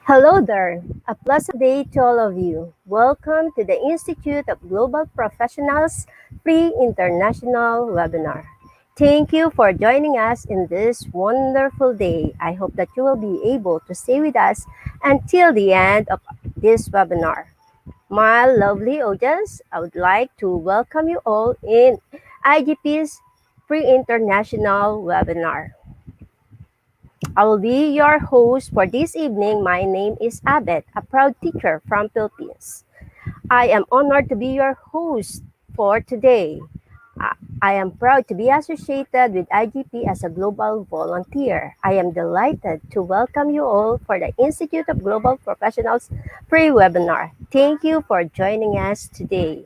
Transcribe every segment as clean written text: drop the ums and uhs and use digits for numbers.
Hello there. A pleasant day to all of you. Welcome to the Institute of Global Professionals Free International Webinar. Thank you for joining us in this wonderful day. I hope that you will be able to stay with us until the end of this webinar. My lovely audience, I would like to welcome you all in IGP's Free International Webinar. I will be your host for this evening. My name is Abet, a proud teacher from Philippines. I am honored to be your host for today. I am proud to be associated with IGP as a global volunteer. I am delighted to welcome you all for the Institute of Global Professionals free webinar. Thank you for joining us today.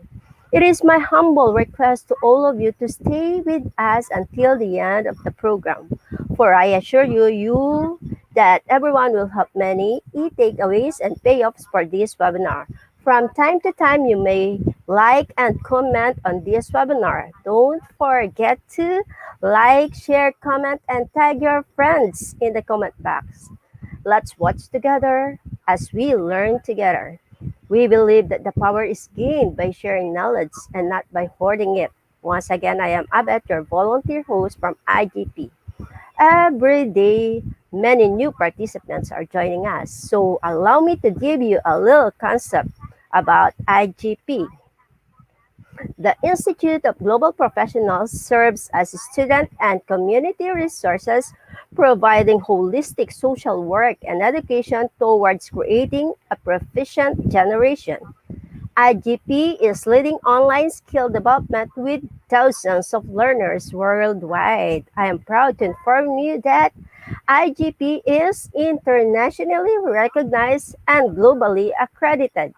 It is my humble request to all of you to stay with us until the end of the program, for I assure you that everyone will have many takeaways and payoffs for this webinar. From time to time, you may like and comment on this webinar. Don't forget to like, share, comment, and tag your friends in the comment box. Let's watch together as we learn together. We believe that the power is gained by sharing knowledge and not by hoarding it. Once again, I am Abet, your volunteer host from IGP. Every day, many new participants are joining us. So allow me to give you a little concept about IGP. The Institute of Global Professionals serves as student and community resources, providing holistic social work and education towards creating a proficient generation. IGP is leading online skill development with thousands of learners worldwide. I am proud to inform you that IGP is internationally recognized and globally accredited.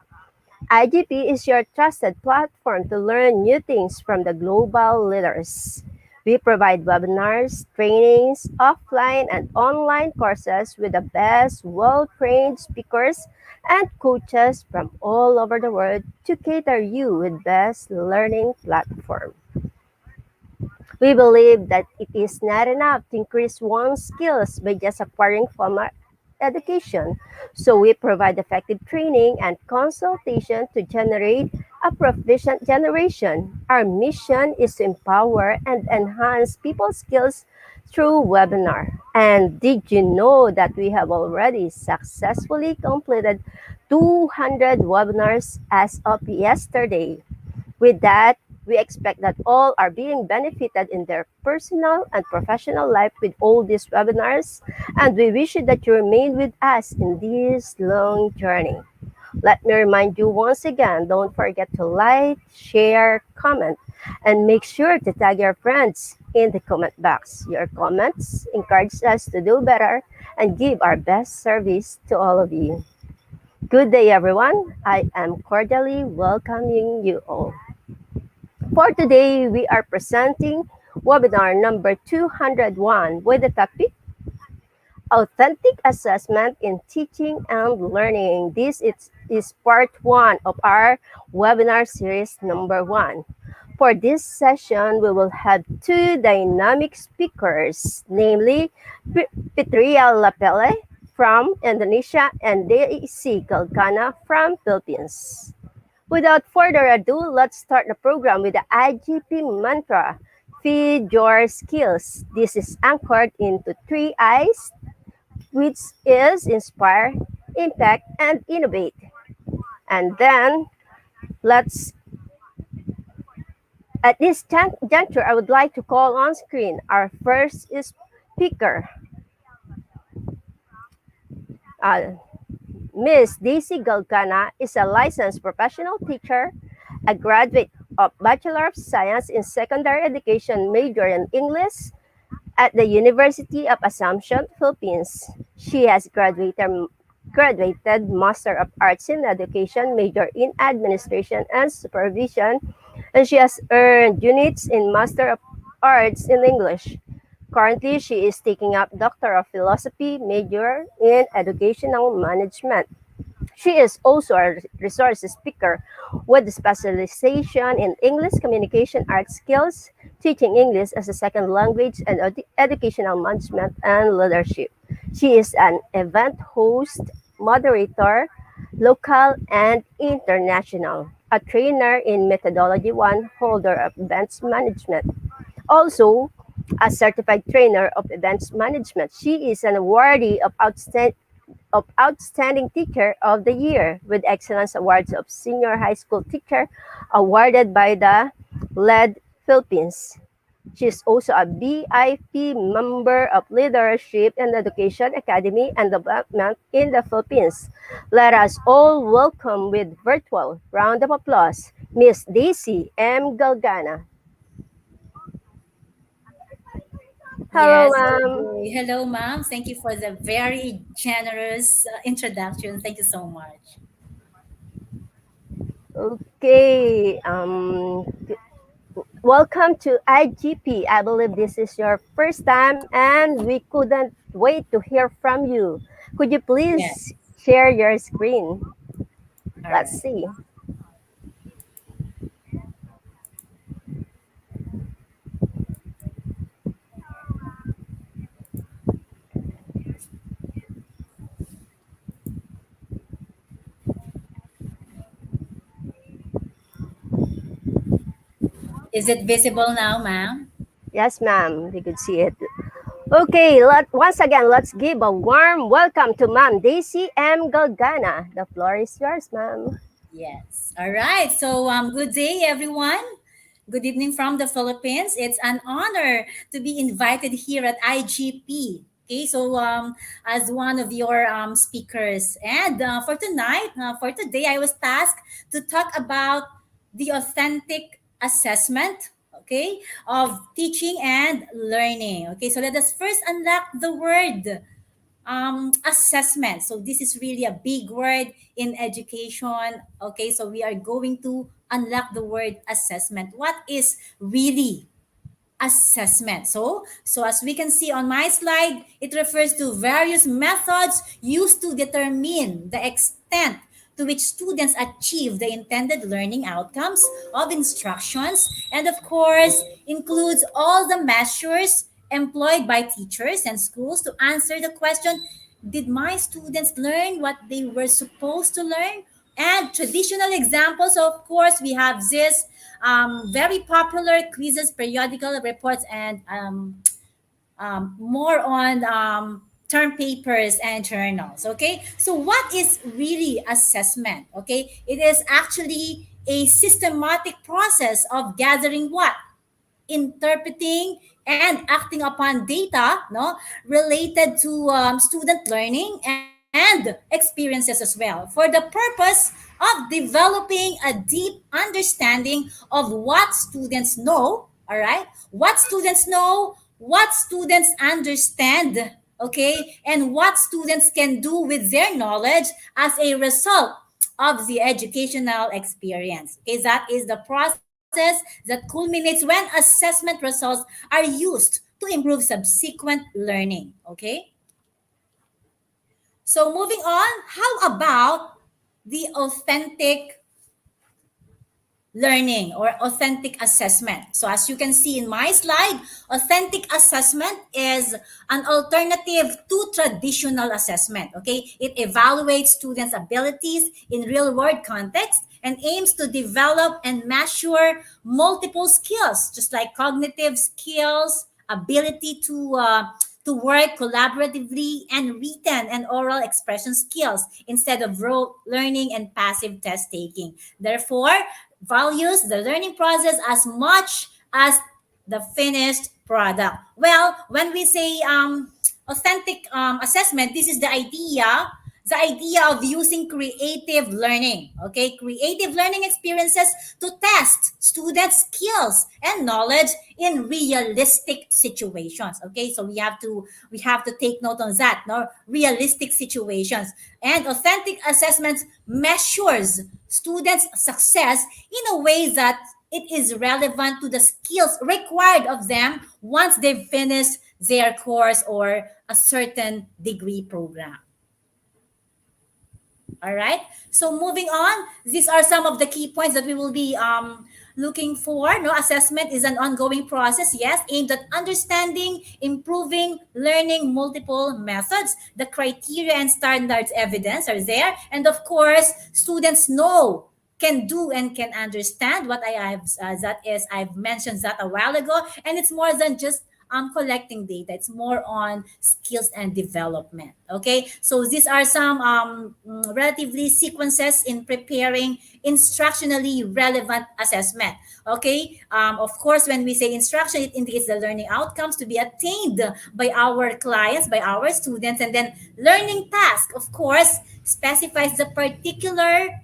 IGP is your trusted platform to learn new things from the global leaders. We provide webinars, trainings, offline and online courses with the best well-trained speakers and coaches from all over the world to cater you with best learning platform. We believe that it is not enough to increase one's skills by just acquiring formal education. So we provide effective training and consultation to generate a proficient generation. Our mission is to empower and enhance people's skills through webinar. And did you know that we have already successfully completed 200 webinars as of yesterday? With that, we expect that all are being benefited in their personal and professional life with all these webinars, and we wish you that you remain with us in this long journey. Let me remind you once again, don't forget to like, share, comment, and make sure to tag your friends in the comment box. Your comments encourage us to do better and give our best service to all of you. Good day, everyone. I am cordially welcoming you all. For today, we are presenting webinar number 201 with the topic Authentic Assessment in Teaching and Learning. This is part 1 of our webinar series number 1. For this session, we will have two dynamic speakers, namely Petria Lapele from Indonesia and Daisy Galgana from Philippines. Without further ado, let's start the program with the IGP mantra, feed your skills. This is anchored into 3 I's, which is inspire, impact, and innovate. And then, at this juncture, I would like to call on screen our first speaker, Ms. Daisy Galgana is a licensed professional teacher, a graduate of Bachelor of Science in Secondary Education, major in English at the University of Assumption, Philippines. She has graduated Master of Arts in Education, major in Administration and Supervision, and she has earned units in Master of Arts in English. Currently, she is taking up Doctor of Philosophy, major in Educational Management. She is also a resource speaker with specialization in English communication arts skills, teaching English as a second language, and educational management and leadership. She is an event host moderator, local and international, a trainer in Methodology 1, holder of events management. Also, a certified trainer of events management. She is an awardee of Outstanding Teacher of the Year with Excellence Awards of Senior High School Teacher awarded by the LED Philippines. She is also a BIP member of Leadership and Education Academy and Development in the Philippines. Let us all welcome with virtual round of applause Miss Daisy M. Galgana. Hello, Yes, good ma'am. day. Hello, ma'am. Thank you for the very generous introduction. Thank you so much. Okay. Welcome to IGP. I believe this is your first time and we couldn't wait to hear from you. Could you Yes. please share your screen? All Let's right. see. Is it visible now, ma'am? Yes, ma'am, we could see it. Okay, once again, let's give a warm welcome to Ma'am Daisy M. Galgana. The floor is yours, ma'am. Yes. All right. So, good day, everyone. Good evening from the Philippines. It's an honor to be invited here at IGP. Okay, so as one of your speakers, and for tonight, for today, I was tasked to talk about the authentic assessment. Okay, of teaching and learning. Okay, so let us first unlock the word assessment. So this is really a big word in education. Okay, so we are going to unlock the word assessment. What is really assessment? So as we can see on my slide, it refers to various methods used to determine the extent to which students achieve the intended learning outcomes of instructions, and of course includes all the measures employed by teachers and schools to answer the question, did my students learn what they were supposed to learn? And traditional examples, of course, we have this very popular quizzes, periodical reports, and more on term papers and journals. Okay, so what is really assessment? Okay, it is actually a systematic process of gathering what, interpreting and acting upon data, no, related to student learning and experiences as well, for the purpose of developing a deep understanding of what students know. All right, what students know, what students understand, okay, and what students can do with their knowledge as a result of the educational experience. Okay, that is the process that culminates when assessment results are used to improve subsequent learning. Okay, so moving on, how about the authentic learning or authentic assessment? So, as you can see in my slide, authentic assessment is an alternative to traditional assessment. Okay, it evaluates students' abilities in real world context and aims to develop and measure multiple skills, just like cognitive skills, ability to work collaboratively, and written and oral expression skills instead of rote learning and passive test taking. Therefore, values the learning process as much as the finished product. Well, when we say authentic assessment, this is the idea of using creative learning, okay, creative learning experiences to test students' skills and knowledge in realistic situations. Okay, so we have to take note on that, no, realistic situations. And authentic assessments measures students' success in a way that it is relevant to the skills required of them once they've finished their course or a certain degree program. All right. So moving on, these are some of the key points that we will be looking for, no, assessment is an ongoing process, yes, aimed at understanding, improving, learning multiple methods. The criteria and standards evidence are there. And of course, students know, can do, and can understand what I have, that is, I've mentioned that a while ago. And it's more than just collecting data. It's more on skills and development. Okay, so these are some relatively sequences in preparing instructionally relevant assessment. Okay, of course, when we say instruction, it indicates the learning outcomes to be attained by our clients, by our students. And then learning task, of course, specifies the particular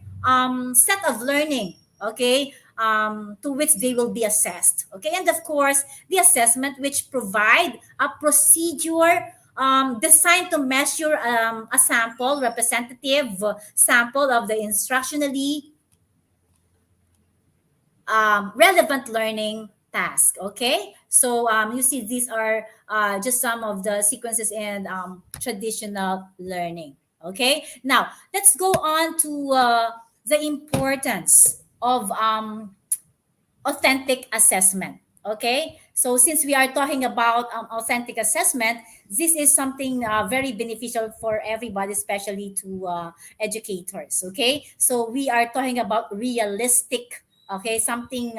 set of learning, okay, to which they will be assessed. Okay, and of course, the assessment, which provide a procedure designed to measure a sample, representative sample of the instructionally relevant learning task. Okay, so you see, these are just some of the sequences in traditional learning. Okay, now let's go on to the importance of authentic assessment. Okay, so since we are talking about authentic assessment, this is something very beneficial for everybody, especially to educators. Okay, so we are talking about realistic, okay, something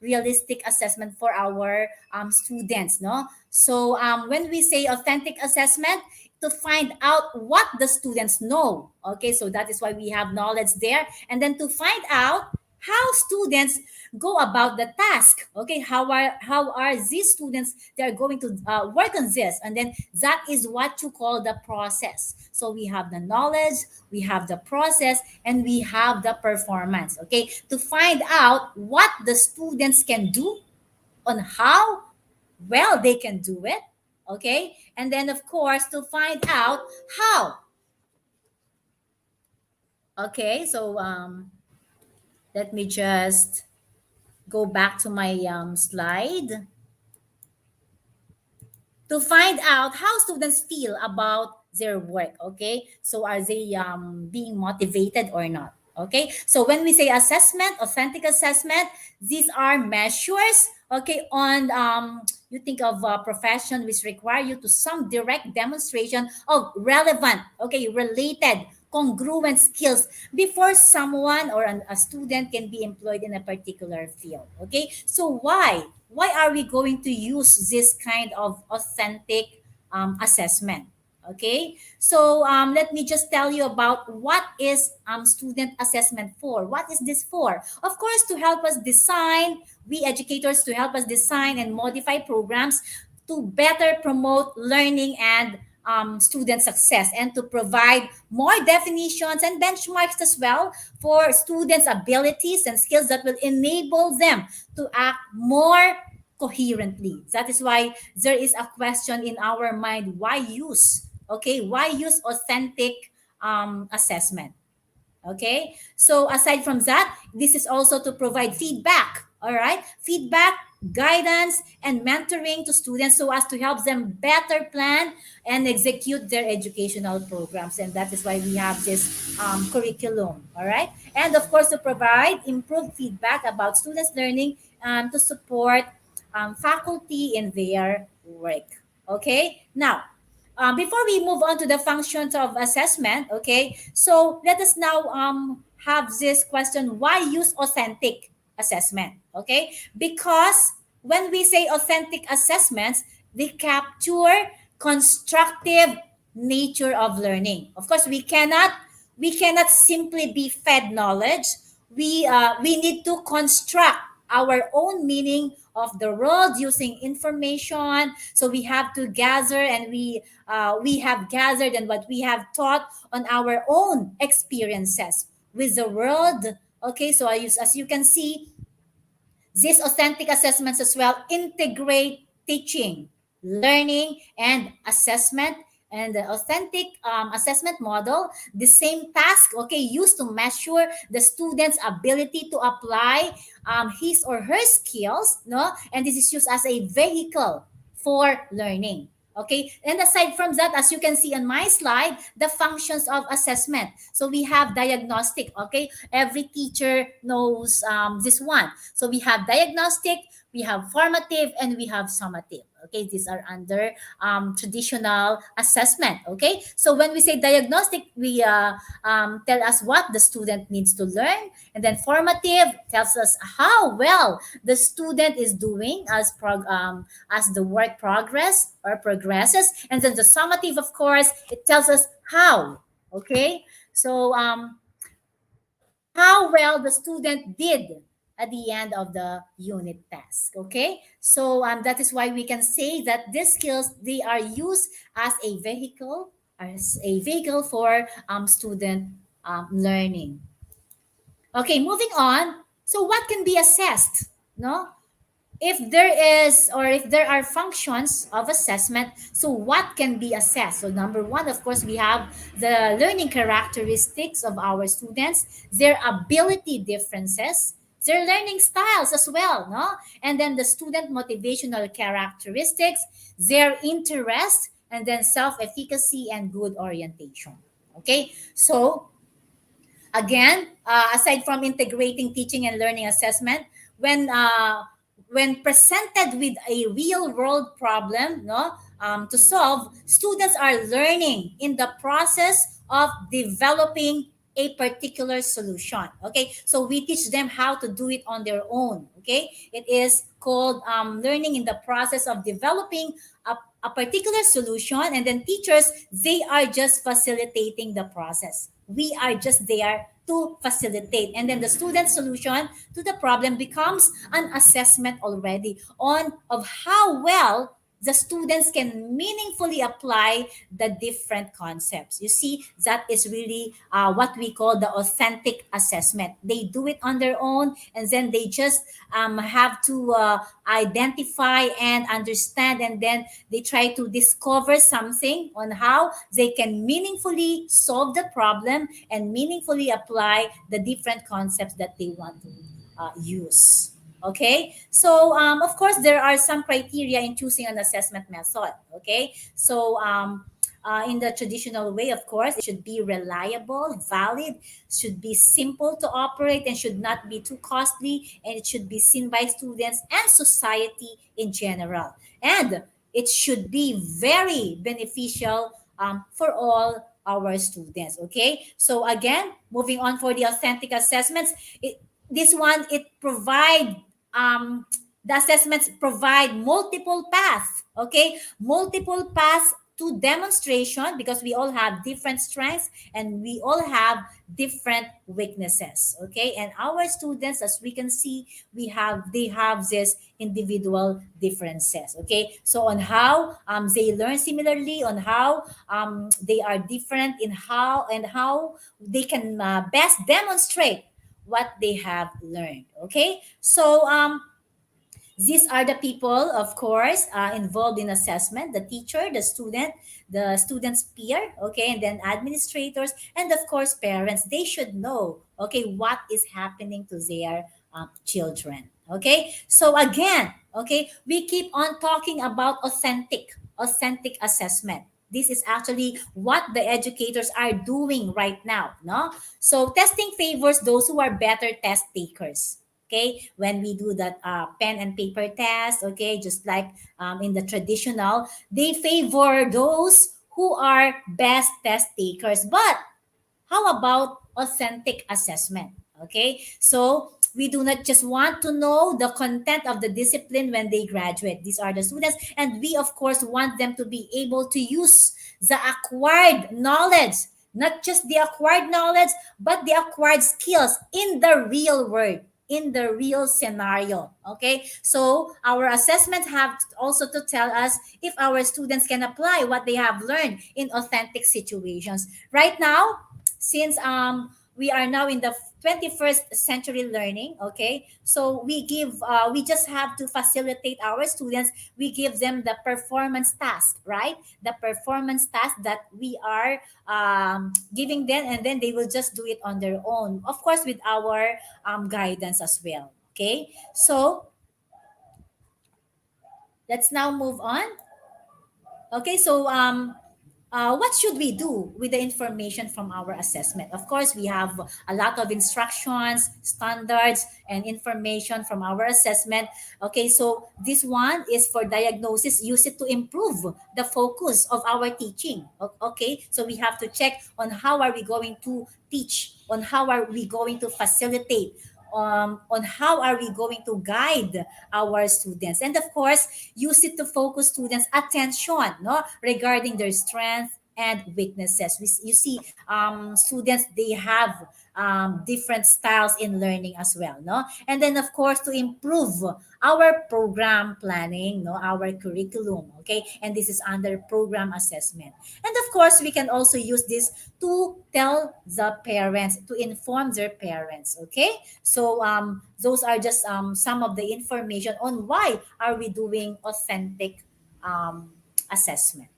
realistic assessment for our students, no? So when we say authentic assessment, to find out what the students know. Okay, so that is why we have knowledge there. And then to find out how students go about the task. Okay, how are these students, they are going to work on this. And then that is what you call the process. So we have the knowledge, we have the process, and we have the performance. Okay, to find out what the students can do, on how well they can do it. Okay, and then of course to find out how. Okay, so let me just go back to my slide to find out how students feel about their work. Okay, so are they being motivated or not? Okay, so when we say assessment, authentic assessment, these are measures, okay, on you think of a profession which require you to some direct demonstration of relevant, okay, related, congruent skills before someone or a student can be employed in a particular field. Okay, so why are we going to use this kind of authentic assessment? Okay, so let me just tell you about what is student assessment for. What is this for? Of course, to help us design, we educators, to help us design and modify programs to better promote learning and student success, and to provide more definitions and benchmarks as well for students' abilities and skills that will enable them to act more coherently. That is why there is a question in our mind, why use? Okay, why use authentic assessment? Okay, so aside from that, this is also to provide feedback. All right, feedback, guidance, and mentoring to students so as to help them better plan and execute their educational programs. And that is why we have this curriculum. All right, and of course, to provide improved feedback about students' learning and to support faculty in their work. Okay, now before we move on to the functions of assessment, okay, so let us now have this question, why use authentic assessment? Okay, because when we say authentic assessments, they capture constructive nature of learning. Of course, we cannot simply be fed knowledge. We need to construct our own meaning of the world using information. So we have to gather, and we have gathered, and what we have taught on our own experiences with the world. Okay, so as you can see, these authentic assessments as well integrate teaching, learning, and assessment. And the authentic assessment model, the same task, okay, used to measure the student's ability to apply his or her skills, no? And this is used as a vehicle for learning. Okay, and aside from that, as you can see on my slide, the functions of assessment. So we have diagnostic. Okay, every teacher knows this one. So we have diagnostic, we have formative, and we have summative. Okay, these are under traditional assessment. Okay, so when we say diagnostic, we tell us what the student needs to learn, and then formative tells us how well the student is doing as the work progresses, and then the summative, of course, it tells us how. Okay, so how well the student did at the end of the unit task. Okay, so that is why we can say that these skills, they are used as a vehicle for student learning. Okay, moving on. So what can be assessed? No, if there is, or if there are functions of assessment, so what can be assessed? So number one, of course, we have the learning characteristics of our students, their ability differences, their learning styles as well, no? And then the student motivational characteristics, their interest, and then self-efficacy and good orientation. Okay, so again, aside from integrating teaching and learning assessment, when uh, when presented with a real world problem, no, to solve, students are learning in the process of developing a particular solution. Okay, so we teach them how to do it on their own. Okay, it is called learning in the process of developing a particular solution, and then teachers, they are just facilitating the process. We are just there to facilitate, and then the student solution to the problem becomes an assessment already on of how well the students can meaningfully apply the different concepts. You see, that is really what we call the authentic assessment. They do it on their own, and then they just have to identify and understand, and then they try to discover something on how they can meaningfully solve the problem and meaningfully apply the different concepts that they want to use. Okay, so of course there are some criteria in choosing an assessment method. Okay, so in the traditional way, of course, it should be reliable, valid, should be simple to operate, and should not be too costly, and it should be seen by students and society in general. And it should be very beneficial for all our students. Okay, so again, moving on for the authentic assessments, this one, it provide the assessments provide multiple paths. Okay, multiple paths to demonstration, because we all have different strengths and we all have different weaknesses. Okay, and our students, as we can see, they have this individual differences. Okay, so on how they learn similarly, on how they are different in how they can best demonstrate what they have learned. Okay, so these are the people, of course, involved in assessment: the teacher, the student's peer, okay, and then administrators, and of course, parents. They should know, okay, what is happening to their children. Okay, so again, okay, we keep on talking about authentic assessment. This is actually what the educators are doing right now, no? So testing favors those who are better test takers. Okay, when we do that pen and paper test, okay, just like in the traditional, they favor those who are best test takers. But how about authentic assessment? Okay, so we do not just want to know the content of the discipline when they graduate. These are the students, and we, of course, want them to be able to use the acquired knowledge, not just the acquired knowledge, but the acquired skills in the real world, in the real scenario. Okay, so our assessments have also to tell us if our students can apply what they have learned in authentic situations. Right now, since we are now in the 21st century learning, okay, so we just have to facilitate our students. We give them the performance task, right? The performance task that we are giving them, and then they will just do it on their own, of course, with our guidance as well. Okay, so let's now move on. Okay, so what should we do with the information from our assessment? Of course, we have a lot of instructions, standards, and information from our assessment. Okay, so this one is for diagnosis. Use it to improve the focus of our teaching. Okay, so we have to check on how are we going to teach, on how are we going to facilitate, on how are we going to guide our students, and of course use it to focus students attention, no, regarding their strength and weaknesses. You see, students, they have different styles in learning as well, no, and then of course to improve our program planning, no, our curriculum. Okay, and this is under program assessment. And of course we can also use this to tell the parents, to inform their parents. Okay, so those are just some of the information on why are we doing authentic assessment.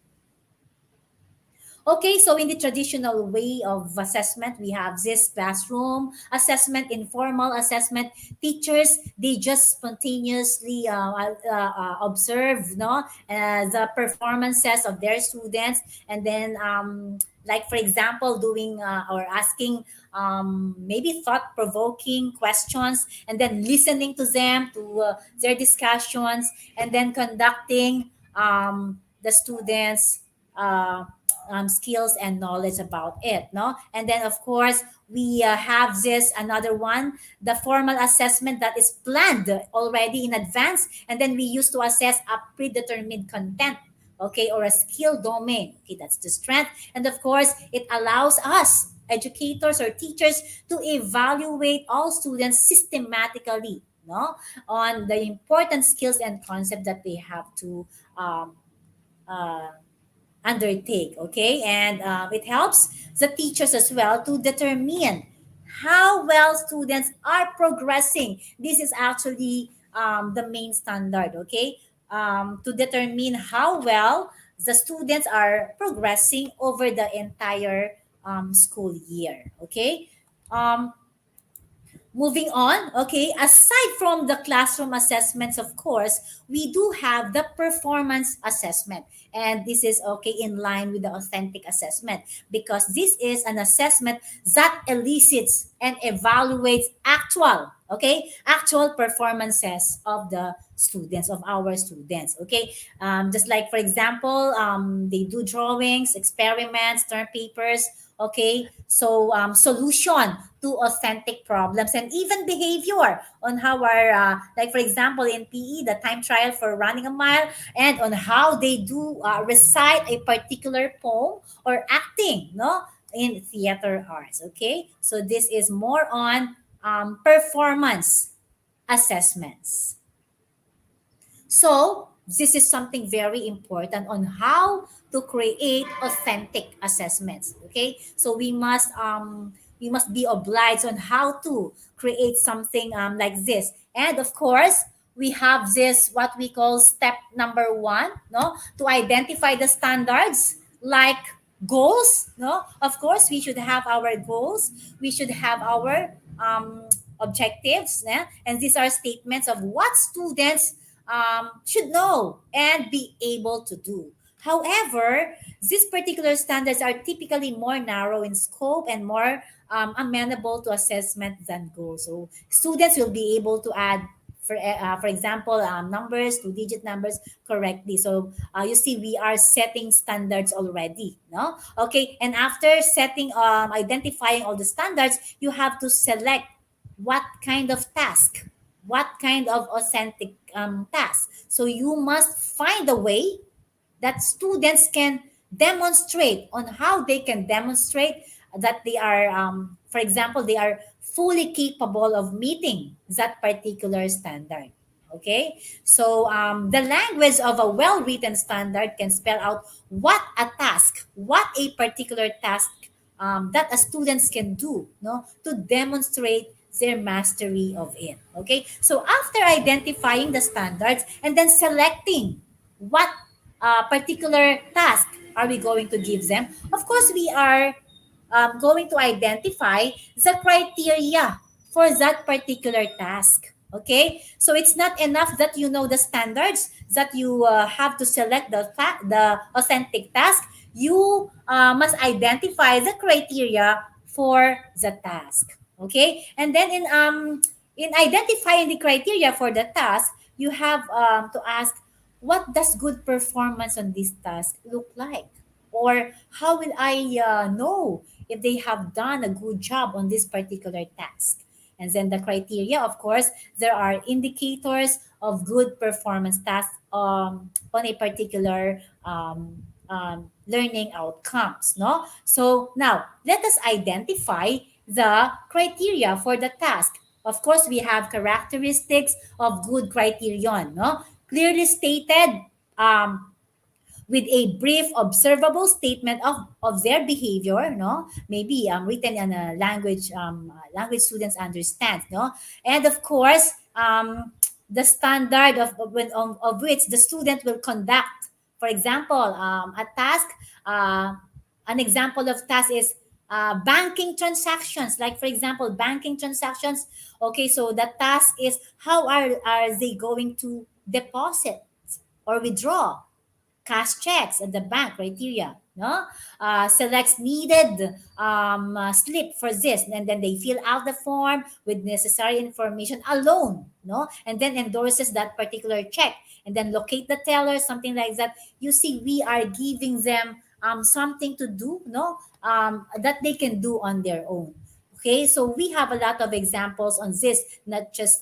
Okay, so in the traditional way of assessment, we have this classroom assessment, informal assessment. Teachers, they just spontaneously observe, no, the performances of their students, and then like for example, doing or asking maybe thought-provoking questions, and then listening to them, to their discussions, and then conducting the students. Skills and knowledge about it, no, and then of course we have this another one, the formal assessment, that is planned already in advance, and then we use to assess a predetermined content, okay, or a skill domain. Okay, that's the strength, and of course it allows us educators or teachers to evaluate all students systematically, no, on the important skills and concept that they have to um, uh, undertake. Okay, and it helps the teachers as well to determine how well students are progressing. This is actually the main standard. Okay, to determine how well the students are progressing over the entire school year. Okay, um, moving on, okay, aside from the classroom assessments, of course, we do have the performance assessment. And this is okay in line with the authentic assessment, because this is an assessment that elicits and evaluates actual performances of the students, of our students. Okay, just like for example, they do drawings, experiments, term papers. Okay, so solution to authentic problems, and even behavior on how our like for example in PE, the time trial for running a mile, and on how they do recite a particular poem or acting, no, in theater arts. Okay, so this is more on performance assessments. So, this is something very important on how to create authentic assessments. Okay, so we must be obliged on how to create something like this. And of course, we have this what we call step number one, no, to identify the standards like goals. No, of course, we should have our goals. We should have our objectives, yeah? And these are statements of what students should know and be able to do. However, these particular standards are typically more narrow in scope and more amenable to assessment than goals. So students will be able to add, for example, numbers, two-digit numbers correctly. So you see, we are setting standards already, no? Okay, and after setting, identifying all the standards, you have to select what kind of task, what kind of authentic task. So you must find a way that students can demonstrate, on how they can demonstrate that they are, for example, they are fully capable of meeting that particular standard. Okay, so the language of a well-written standard can spell out what a task, what a particular task that a students can do, no, to demonstrate their mastery of it. Okay, so after identifying the standards and then selecting what particular task are we going to give them, of course we are going to identify the criteria for that particular task. Okay, so it's not enough that you know the standards, that you have to select the authentic task. You must identify the criteria for the task. Okay, and then in identifying the criteria for the task, you have to ask, what does good performance on this task look like? Or how will I know if they have done a good job on this particular task? And then the criteria, of course, there are indicators of good performance tasks on a particular learning outcomes. No, so now let us identify the criteria for the task. Of course, we have characteristics of good criterion. No, clearly stated. With a brief observable statement of their behavior, no, maybe written in a language language students understand, no, and of course the standard of which the student will conduct. For example, a task, uh, an example of task is banking transactions, like for example banking transactions. Okay, so the task is how are they going to deposit or withdraw cash checks at the bank criteria, no, selects needed slip for this, and then they fill out the form with necessary information alone, no, and then endorses that particular check, and then locate the teller, something like that. You see, we are giving them something to do, no, that they can do on their own. Okay, so we have a lot of examples on this, not just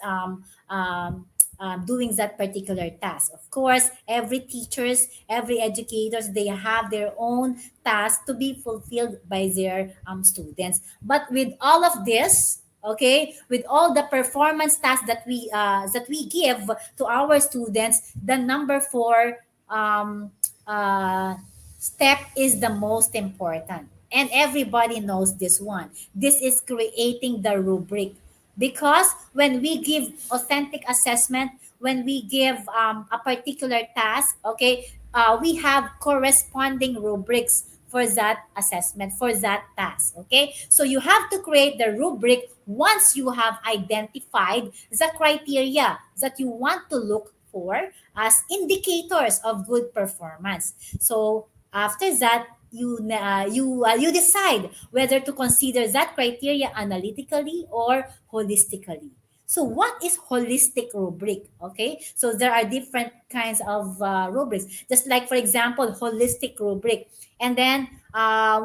doing that particular task. Of course, every teachers, every educators, they have their own task to be fulfilled by their students. But with all of this, okay, with all the performance tasks that we give to our students, the number four um, uh, step is the most important. And everybody knows this one. This is creating the rubric. Because when we give authentic assessment, when we give a particular task, okay, we have corresponding rubrics for that assessment, for that task. Okay, so you have to create the rubric once you have identified the criteria that you want to look for as indicators of good performance. So after that, you decide whether to consider that criteria analytically or holistically. So what is holistic rubric? Okay, so there are different kinds of rubrics. Just like for example, holistic rubric, and then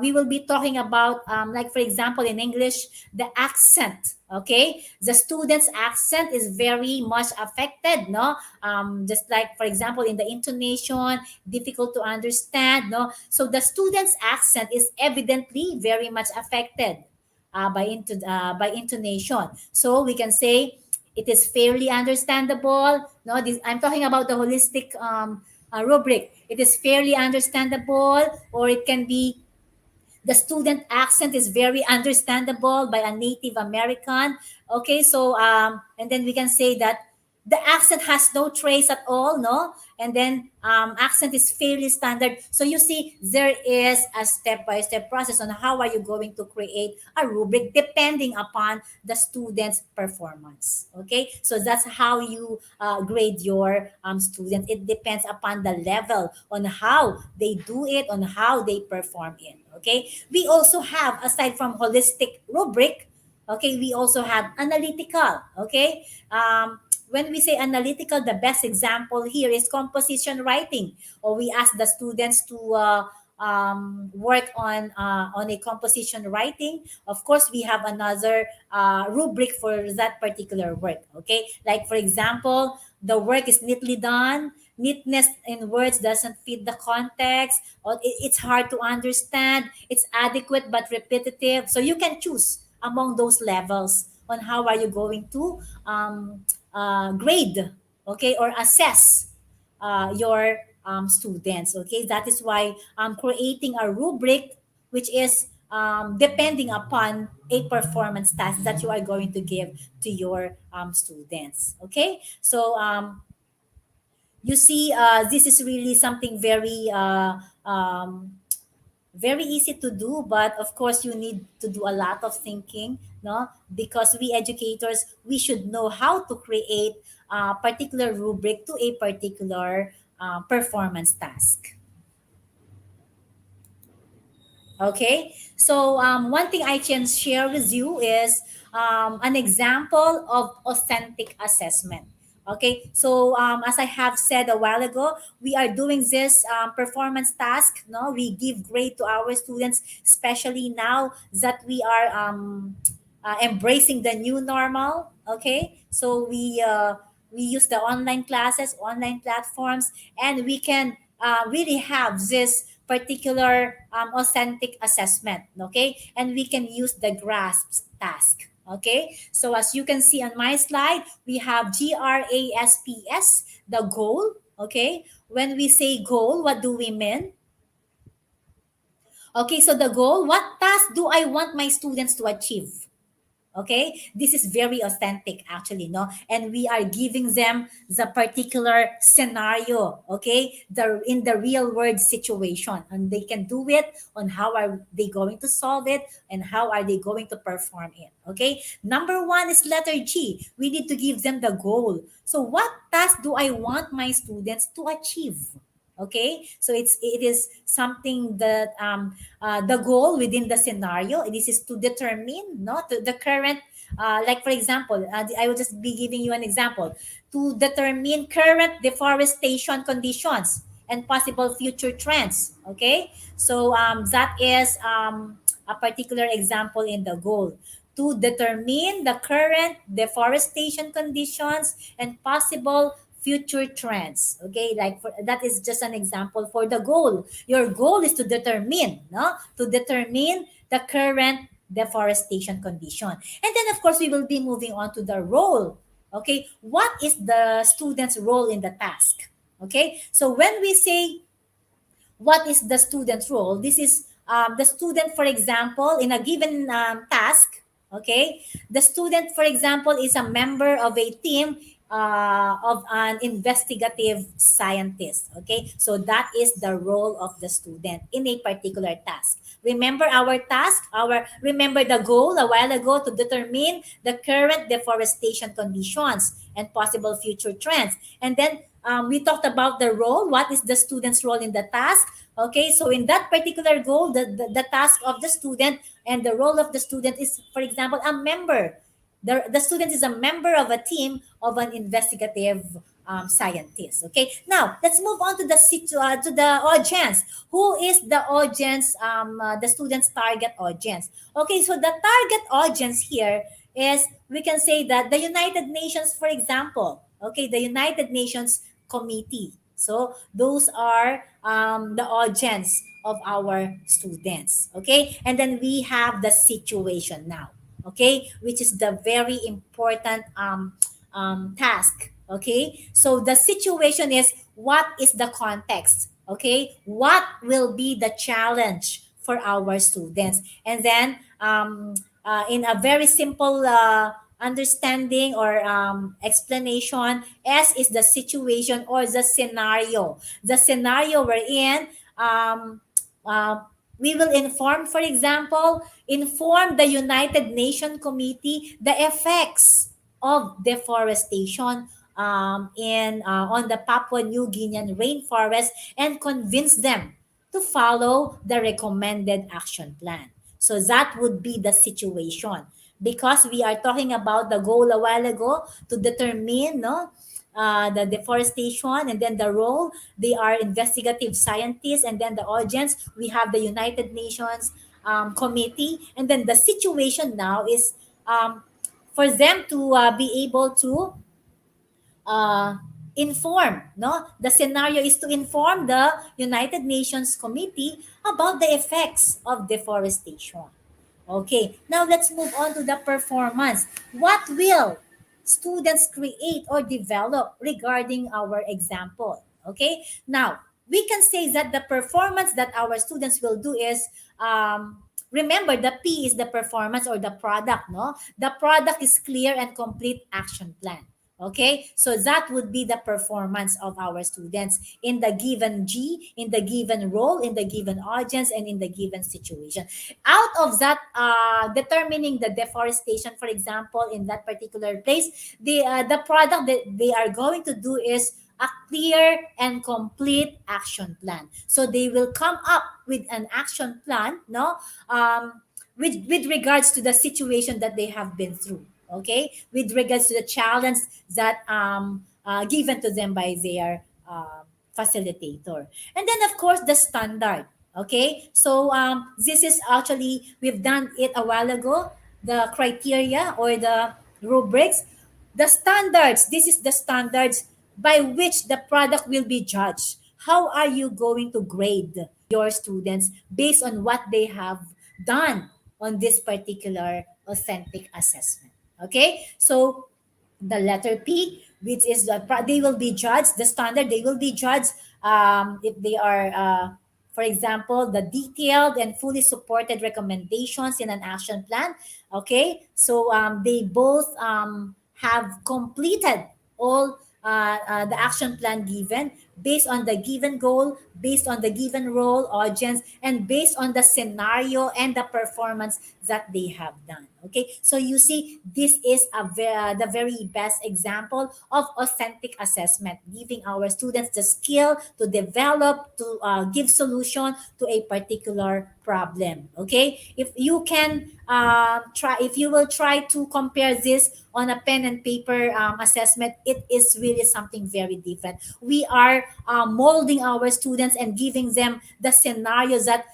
we will be talking about like for example in English, the accent. Okay, the student's accent is very much affected. No, just like for example in the intonation, difficult to understand. No, so the student's accent is evidently very much affected by intonation. So we can say it is fairly understandable. No, this, I'm talking about the holistic rubric. It is fairly understandable, or it can be the student accent is very understandable by a Native American. Okay, so and then we can say that the accent has no trace at all, no? And then accent is fairly standard. So you see, there is a step-by-step process on how are you going to create a rubric depending upon the student's performance. Okay, so that's how you grade your students. It depends upon the level on how they do it, on how they perform it. Okay, we also have, aside from holistic rubric, okay, we also have analytical. Okay, when we say analytical, the best example here is composition writing, or we ask the students to work on a composition writing. Of course, we have another rubric for that particular work. Okay, like for example, the work is neatly done. Neatness in words doesn't fit the context, or it's hard to understand. It's adequate but repetitive. So you can choose among those levels on how are you going to grade, okay, or assess your students. Okay, that is why creating a rubric, which is depending upon a performance task that you are going to give to your students. Okay, so you see, this is really something very easy to do, but of course you need to do a lot of thinking no, because we educators, we should know how to create a particular rubric to a particular performance task. Okay, so one thing I can share with you is an example of authentic assessment. Okay, so as I have said a while ago, we are doing this performance task. No, we give grade to our students, especially now that we are embracing the new normal. Okay, so we use the online classes, online platforms, and we can really have this particular authentic assessment. Okay, and we can use the grasp task. Okay, so as you can see on my slide, we have GRASPS, the goal. Okay, when we say goal, what do we mean? Okay, so the goal, what task do I want my students to achieve? Okay, this is very authentic actually, no, and we are giving them the particular scenario, okay, the in the real world situation, and they can do it on how are they going to solve it and how are they going to perform it. Okay, number one is letter G. We need to give them the goal. So what task do I want my students to achieve? Okay, so it is something that the goal within the scenario, this is to determine not the current like for example, I will just be giving you an example, to determine current deforestation conditions and possible future trends. Okay, so that is a particular example in the goal, to determine the current deforestation conditions and possible future trends. Okay, like that is just an example for the goal. Your goal is to determine, no, to determine the current deforestation condition, and then of course we will be moving on to the role. Okay, what is the student's role in the task? Okay, so when we say what is the student's role, this is the student, for example, in a given task. Okay, the student, for example, is a member of a team of an investigative scientist. Okay, so that is the role of the student in a particular task. Remember our task, our remember the goal a while ago, to determine the current deforestation conditions and possible future trends. And then we talked about the role. What is the student's role in the task? Okay, so in that particular goal, the task of the student and the role of the student is, for example, a member. The student is a member of a team of an investigative scientist. Okay, now let's move on to to the audience. Who is the audience? The student's target audience. Okay, so the target audience here is, we can say that the United Nations, for example. Okay, the United Nations Committee. So those are the audience of our students. Okay, and then we have the situation now. Okay, which is the very important task. Okay, so the situation is, what is the context? Okay, what will be the challenge for our students? And then in a very simple understanding or explanation, S is the situation or the scenario we're in. um, uh, we will inform, for example, inform the United Nations Committee the effects of deforestation in on the Papua New Guinean rainforest, and convince them to follow the recommended action plan. So that would be the situation, because we are talking about the goal a while ago, to determine, no, the deforestation, and then the role, they are investigative scientists, and then the audience, we have the United Nations committee, and then the situation now is for them to be able to uh, inform, no, the scenario is to inform the United Nations committee about the effects of deforestation. Okay, now let's move on to the performance. What will students create or develop regarding our example? Okay, now we can say that the performance that our students will do is, remember, the P is the performance or the product, no? The product is clear and complete action plan. Okay, so that would be the performance of our students in the given in the given role, in the given audience, and in the given situation. Out of that, determining the deforestation, for example, in that particular place, the product that they are going to do is a clear and complete action plan. So they will come up with an action plan, no, with regards to the situation that they have been through. Okay, with regards to the challenge that given to them by their facilitator, and then of course the standard. Okay, so this is actually, we've done it a while ago, the criteria or the rubrics, the standards. This is the standards by which the product will be judged. How are you going to grade your students based on what they have done on this particular authentic assessment? Okay, so the letter P, which is they will be judged, the standard, they will be judged if they are, for example, the detailed and fully supported recommendations in an action plan. Okay, so they both have completed all the action plan given, based on the given goal, based on the given role, audience, and based on the scenario and the performance that they have done. Okay, so you see, this is the very best example of authentic assessment, giving our students the skill to develop, to give solution to a particular problem. Okay, if you can try, if you will try to compare this on a pen and paper assessment, it is really something very different. We are molding our students and giving them the scenarios that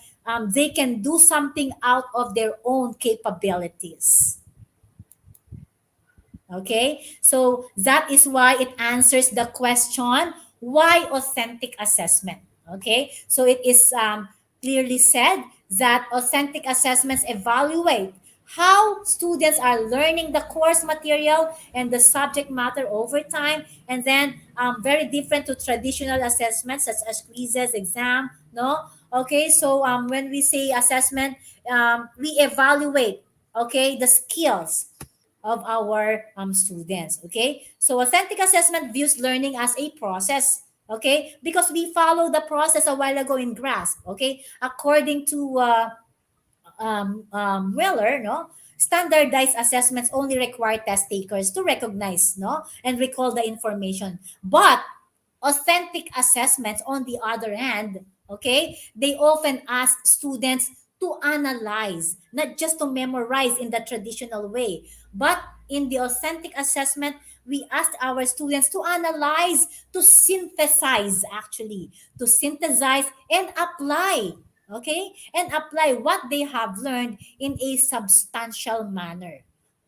they can do something out of their own capabilities. Okay, so that is why it answers the question, why authentic assessment? Okay, so it is clearly said that authentic assessments evaluate how students are learning the course material and the subject matter over time, and then very different to traditional assessments such as quizzes, exam. No, okay, so when we say assessment, we evaluate, okay, the skills of our students. Okay, so authentic assessment views learning as a process. Okay, because we follow the process a while ago in grasp. Okay, according to Weller, no, standardized assessments only require test takers to recognize, no, and recall the information. But authentic assessments, on the other hand, okay, they often ask students to analyze, not just to memorize in the traditional way, but in the authentic assessment, we ask our students to analyze, to synthesize, actually, to synthesize and apply, okay, and apply what they have learned in a substantial manner.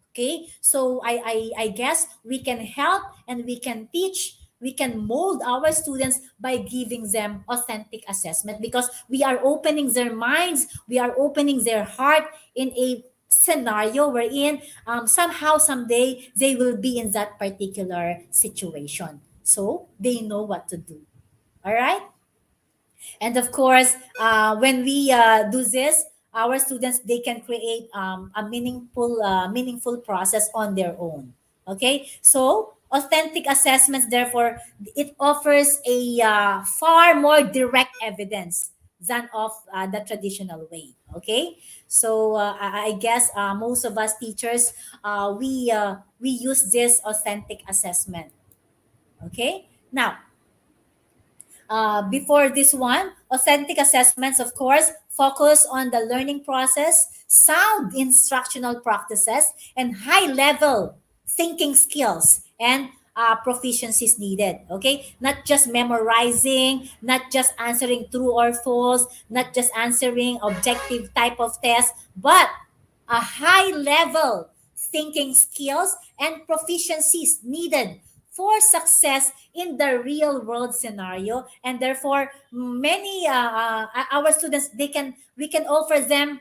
Okay, so I guess we can help and we can teach, we can mold our students by giving them authentic assessment, because we are opening their minds, we are opening their heart in a scenario wherein somehow someday they will be in that particular situation, so they know what to do. All right, and of course, when we do this, our students, they can create a meaningful process on their own. Okay, so authentic assessments, therefore, it offers a far more direct evidence than of the traditional way. Okay, so I guess most of us teachers, we use this authentic assessment. Okay, now, before this one, authentic assessments, of course, focus on the learning process, sound instructional practices, and high level thinking skills and proficiencies needed. Okay, not just memorizing, not just answering true or false, not just answering objective type of test, but a high level thinking skills and proficiencies needed for success in the real world scenario. And therefore many our students, they can, we can offer them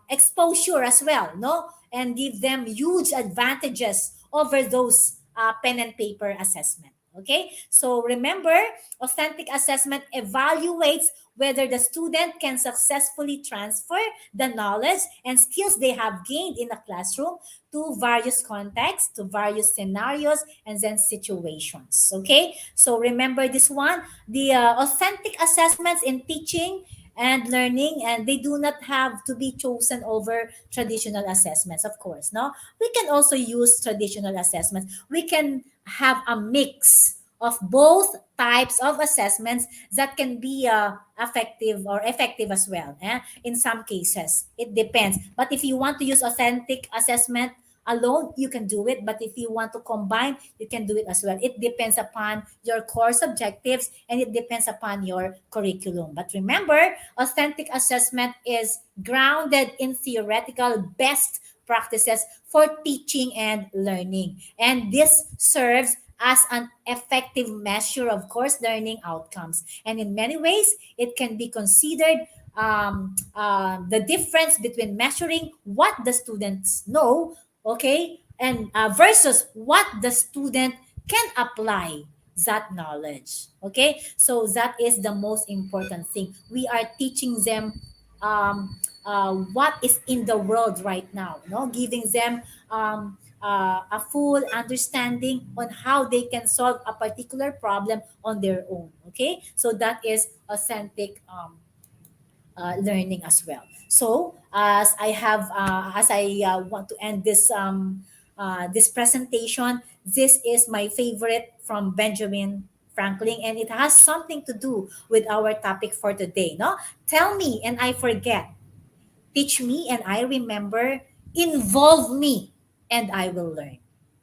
exposure as well, no, and give them huge advantages over those pen and paper assessment. Okay, so remember, authentic assessment evaluates whether the student can successfully transfer the knowledge and skills they have gained in a classroom to various contexts, to various scenarios, and then situations. Okay, so remember this one, the authentic assessments in teaching and learning, and they do not have to be chosen over traditional assessments, of course. No, we can also use traditional assessments. We can have a mix of both types of assessments that can be effective or effective as well. In some cases, it depends. But if you want to use authentic assessment alone, you can do it. But if you want to combine, you can do it as well. It depends upon your course objectives and it depends upon your curriculum. But remember, authentic assessment is grounded in theoretical best practices for teaching and learning. And this serves as an effective measure of course learning outcomes. And in many ways, it can be considered the difference between measuring what the students know, okay, and versus what the student can apply that knowledge. Okay, so that is the most important thing. We are teaching them what is in the world right now, no, giving them a full understanding on how they can solve a particular problem on their own. Okay, so that is authentic learning as well. So as I want to end this presentation, this is my favorite from Benjamin Franklin, and it has something to do with our topic for today. No, tell me and I forget, teach me and I remember, involve me and I will learn.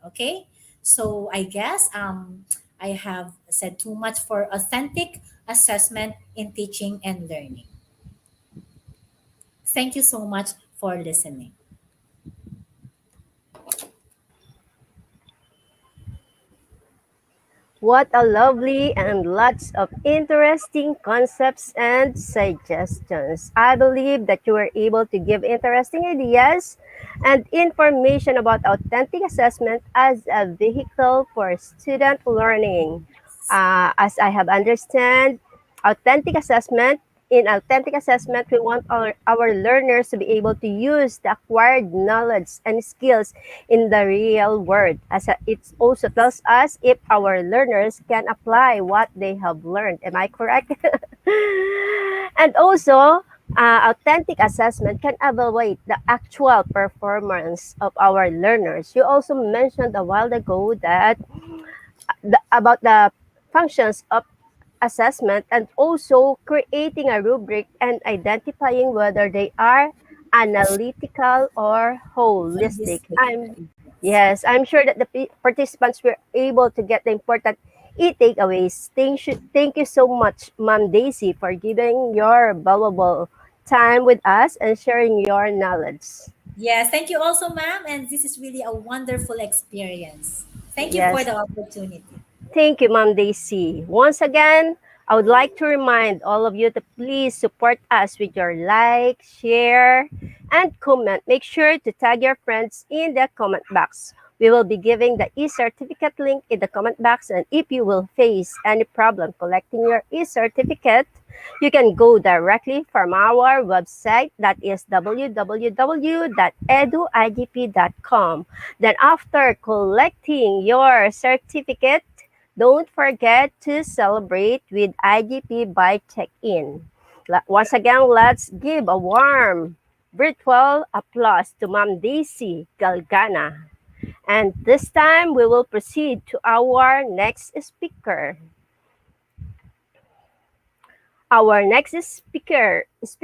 Okay, so I guess I have said too much for authentic assessment in teaching and learning. Thank you so much for listening. What a lovely and lots of interesting concepts and suggestions. I believe that you were able to give interesting ideas and information about authentic assessment as a vehicle for student learning. As I have understand, authentic assessment in authentic assessment, we want our learners to be able to use the acquired knowledge and skills in the real world. It also tells us if our learners can apply what they have learned. Am I correct? And also, authentic assessment can evaluate the actual performance of our learners. You also mentioned a while ago that about the functions of assessment and also creating a rubric and identifying whether they are analytical or holistic. Holistic. I'm sure that the participants were able to get the important takeaways. Thank you so much, Ma'am Daisy, for giving your valuable time with us and sharing your knowledge. Yes, thank you also, ma'am. And this is really a wonderful experience. Thank you for Yes, the opportunity. thank you, Ma'am Daisy. Once again, I would like to remind all of you to please support us with your like, share, and comment. Make sure to tag your friends in the comment box. We will be giving the e-certificate link in the comment box, and if you will face any problem collecting your e-certificate, you can go directly from our website, that is www.eduigp.com. Then after collecting your certificate, don't forget to celebrate with IGP by check-in. Once again, let's give a warm virtual applause to Ma'am Daisy Galgana. And this time, we will proceed to our next speaker. Our next speaker is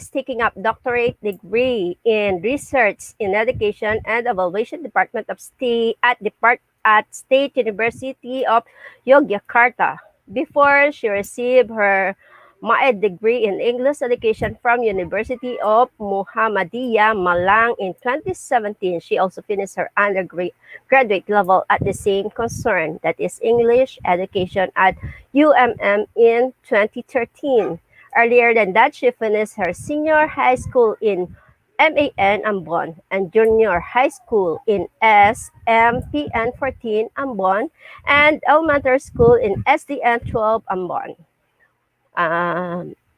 taking up doctorate degree in research in education and evaluation department of state at State University of Yogyakarta. Before she received her MAED degree in English education from University of Muhammadiyah Malang in 2017. She also finished her undergraduate level at the same concern, that is English education at UMM in 2013. Earlier than that, she finished her senior high school in MAN Ambon, and junior high school in SMPN 14 Ambon, and elementary school in SDN 12 Ambon.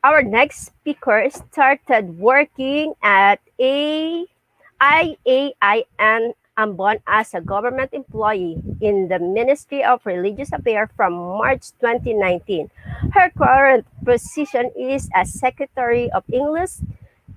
Our next speaker started working at IAIN Ambon as a government employee in the Ministry of Religious Affairs from March 2019. Her current position is as Secretary of English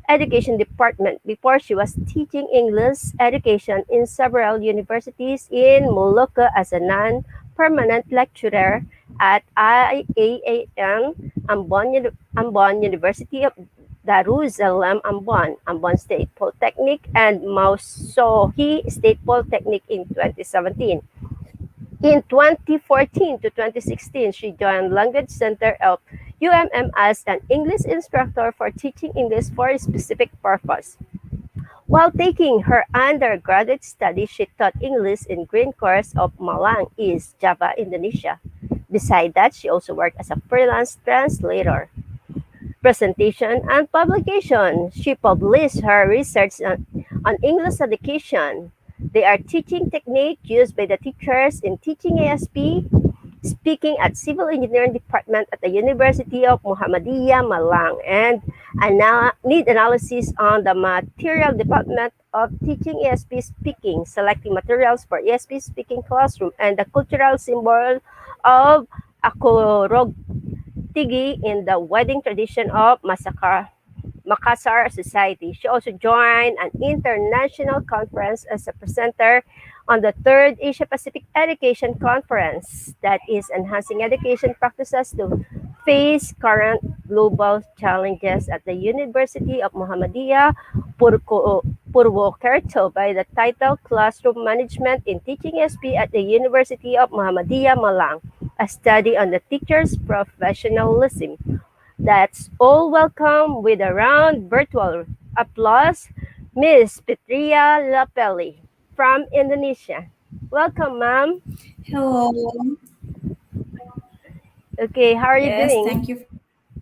Education Department before she was teaching English education in several universities in Molucca as a non-permanent lecturer at IAAN Ambon University of Darussalam Ambon, Ambon State Polytechnic, and Mausohi State Polytechnic in 2017. In 2014 to 2016, she joined Language Center of UMM as an English instructor for teaching English for a specific purpose. While taking her undergraduate studies, she taught English in Green Course of Malang East, Java, Indonesia. Besides that, she also worked as a freelance translator, presentation, and publication. She published her research on English education. They are teaching technique used by the teachers in teaching ASP, speaking at Civil Engineering Department at the University of Muhammadiyah Malang, and need analysis on the material development of teaching ESP speaking, selecting materials for ESP speaking classroom, and the cultural symbol of Akorog Tigi in the wedding tradition of Makassar Society. She also joined an international conference as a presenter on the third Asia Pacific Education Conference that is enhancing education practices to face current global challenges at the University of Muhammadiyah Purwokerto by the title Classroom Management in Teaching SP at the University of Muhammadiyah Malang, a study on the teacher's professionalism. That's all. Welcome with a round virtual applause, Miss Petria Lapelli from Indonesia. Welcome, ma'am. Hello. Okay, how are you Yes, doing? thank you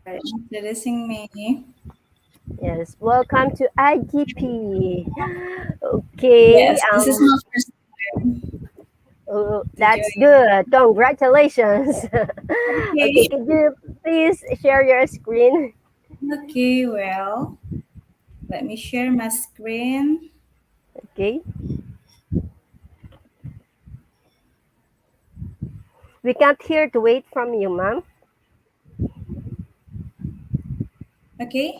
for introducing me. Yes, welcome to IGP. Okay, Yes, this is my first time to that's join. good. Congratulations. Okay, Okay. could you please share your screen? Okay, well, let me share my screen. Okay, we can't hear to wait from you, ma'am. Okay,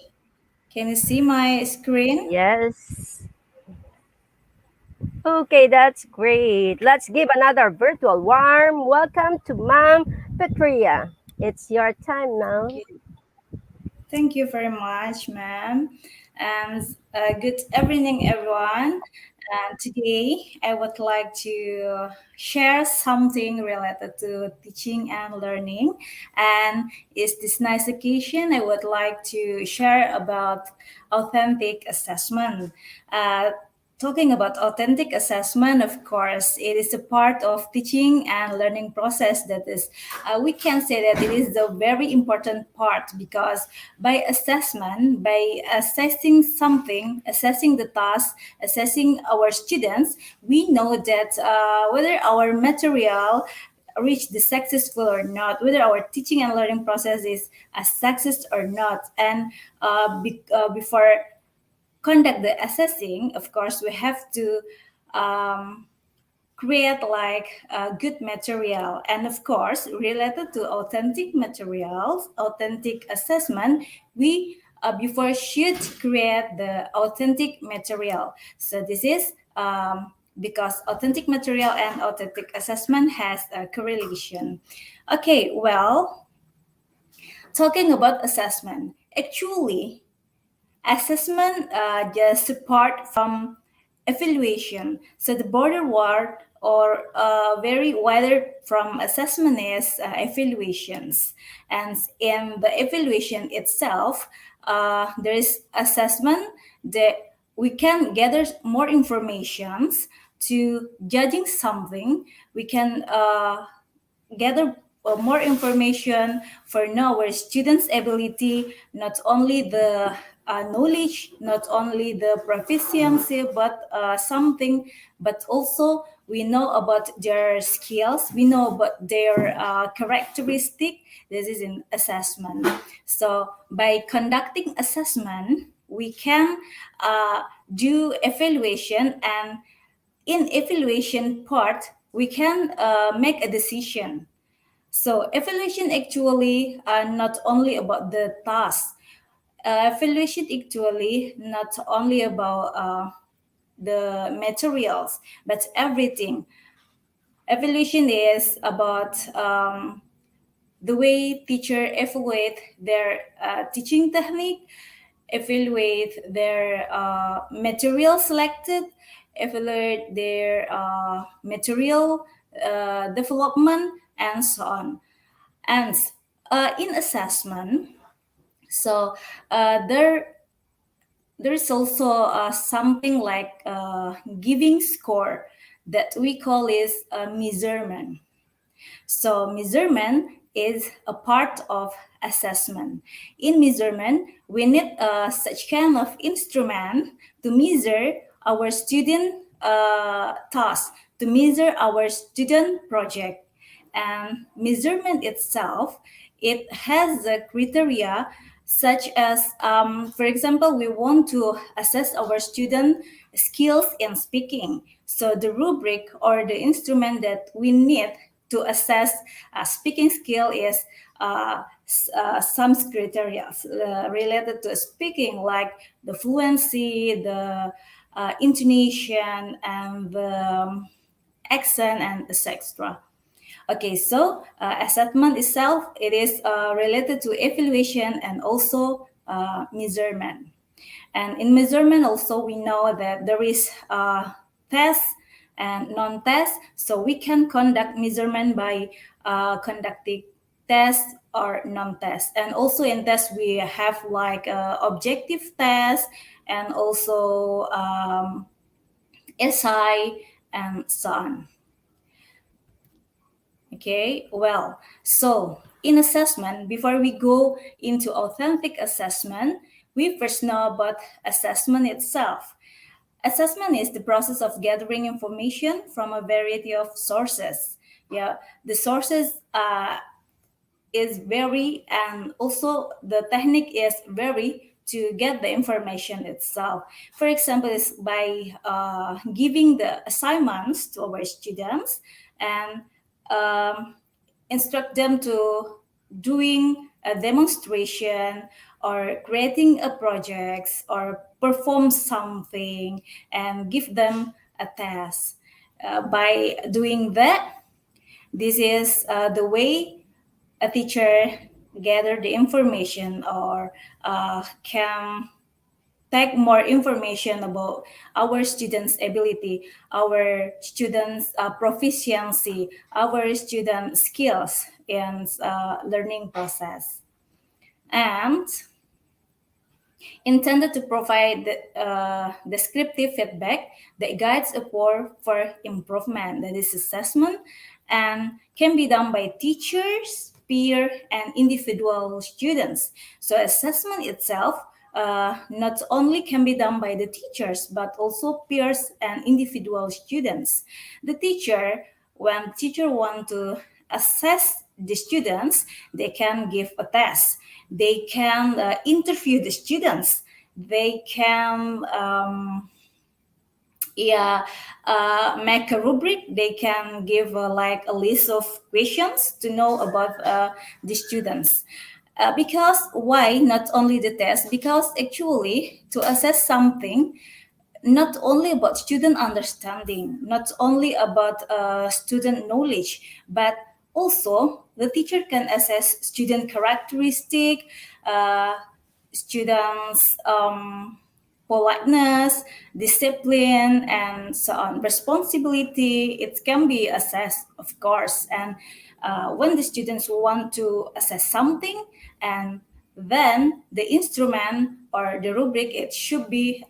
can you see my screen? Yes. Okay, that's great. Let's give another virtual warm welcome to Mom Petria. It's your time now. Okay. Thank you very much, ma'am. And good evening, everyone. And today I would like to share something related to teaching and learning. And is this nice occasion, I would like to share about authentic assessment. Uh, Talking about authentic assessment, of course, it is a part of teaching and learning process that is, we can say that it is the very important part because by assessment, by assessing something, assessing the task, assessing our students, we know that whether our material reach the successful or not, whether our teaching and learning process is a success or not. And before conduct the assessing, of course, we have to um, create like good material. And of course, related to authentic materials, authentic assessment, we before should create the authentic material. So this is because authentic material and authentic assessment has a correlation. Okay, well, talking about assessment, actually assessment just apart from evaluation. So the border word or very wider from assessment is evaluations. And in the evaluation itself, there is assessment that we can gather more informations to judging something. We can gather more information for know our students' ability, not only the knowledge, not only the proficiency, but something, but also we know about their skills, we know about their characteristic. This is an assessment. So by conducting assessment, we can do evaluation, and in evaluation part we can make a decision. So evaluation actually not only about the task. Evaluation actually not only about the materials, but everything. Evaluation is about the way teacher evaluate their teaching technique, evaluate their material selected, evaluate their material development, and so on. And in assessment, so there is also something like giving score that we call is measurement. So measurement is a part of assessment. In measurement, we need such kind of instrument to measure our student task, to measure our student project. And measurement itself, it has a criteria such as, for example, we want to assess our student skills in speaking. So the rubric or the instrument that we need to assess speaking skill is some criteria related to speaking, like the fluency, the intonation, and the accent, and etc. Okay, so assessment itself, it is related to evaluation and also measurement. And in measurement also, we know that there is test and non-test. So we can conduct measurement by conducting test or non-test. And also in test, we have like objective test and also SI and so on. Okay, well, so in assessment, before we go into authentic assessment, we first know about assessment itself. Assessment is the process of gathering information from a variety of sources. Yeah, the sources is vary, and also the technique is vary to get the information itself. For example, is by giving the assignments to our students and um, instruct them to doing a demonstration or creating a project or perform something and give them a task. By doing that, this is the way a teacher gather the information or can take more information about our students' ability, our students' proficiency, our student skills in learning process. And intended to provide descriptive feedback that guides effort for improvement. That is assessment, and can be done by teachers, peer, and individual students. So assessment itself not only can be done by the teachers, but also peers and individual students. The teacher, when teacher want to assess the students, they can give a test. They can interview the students. They can yeah, make a rubric. They can give like a list of questions to know about the students. Because why not only the test? Because actually to assess something, not only about student understanding, not only about student knowledge, but also the teacher can assess student characteristic, uh, students' politeness, discipline, and so on. Responsibility, it can be assessed, of course. And when the students want to assess something, and then the instrument or the rubric, it should be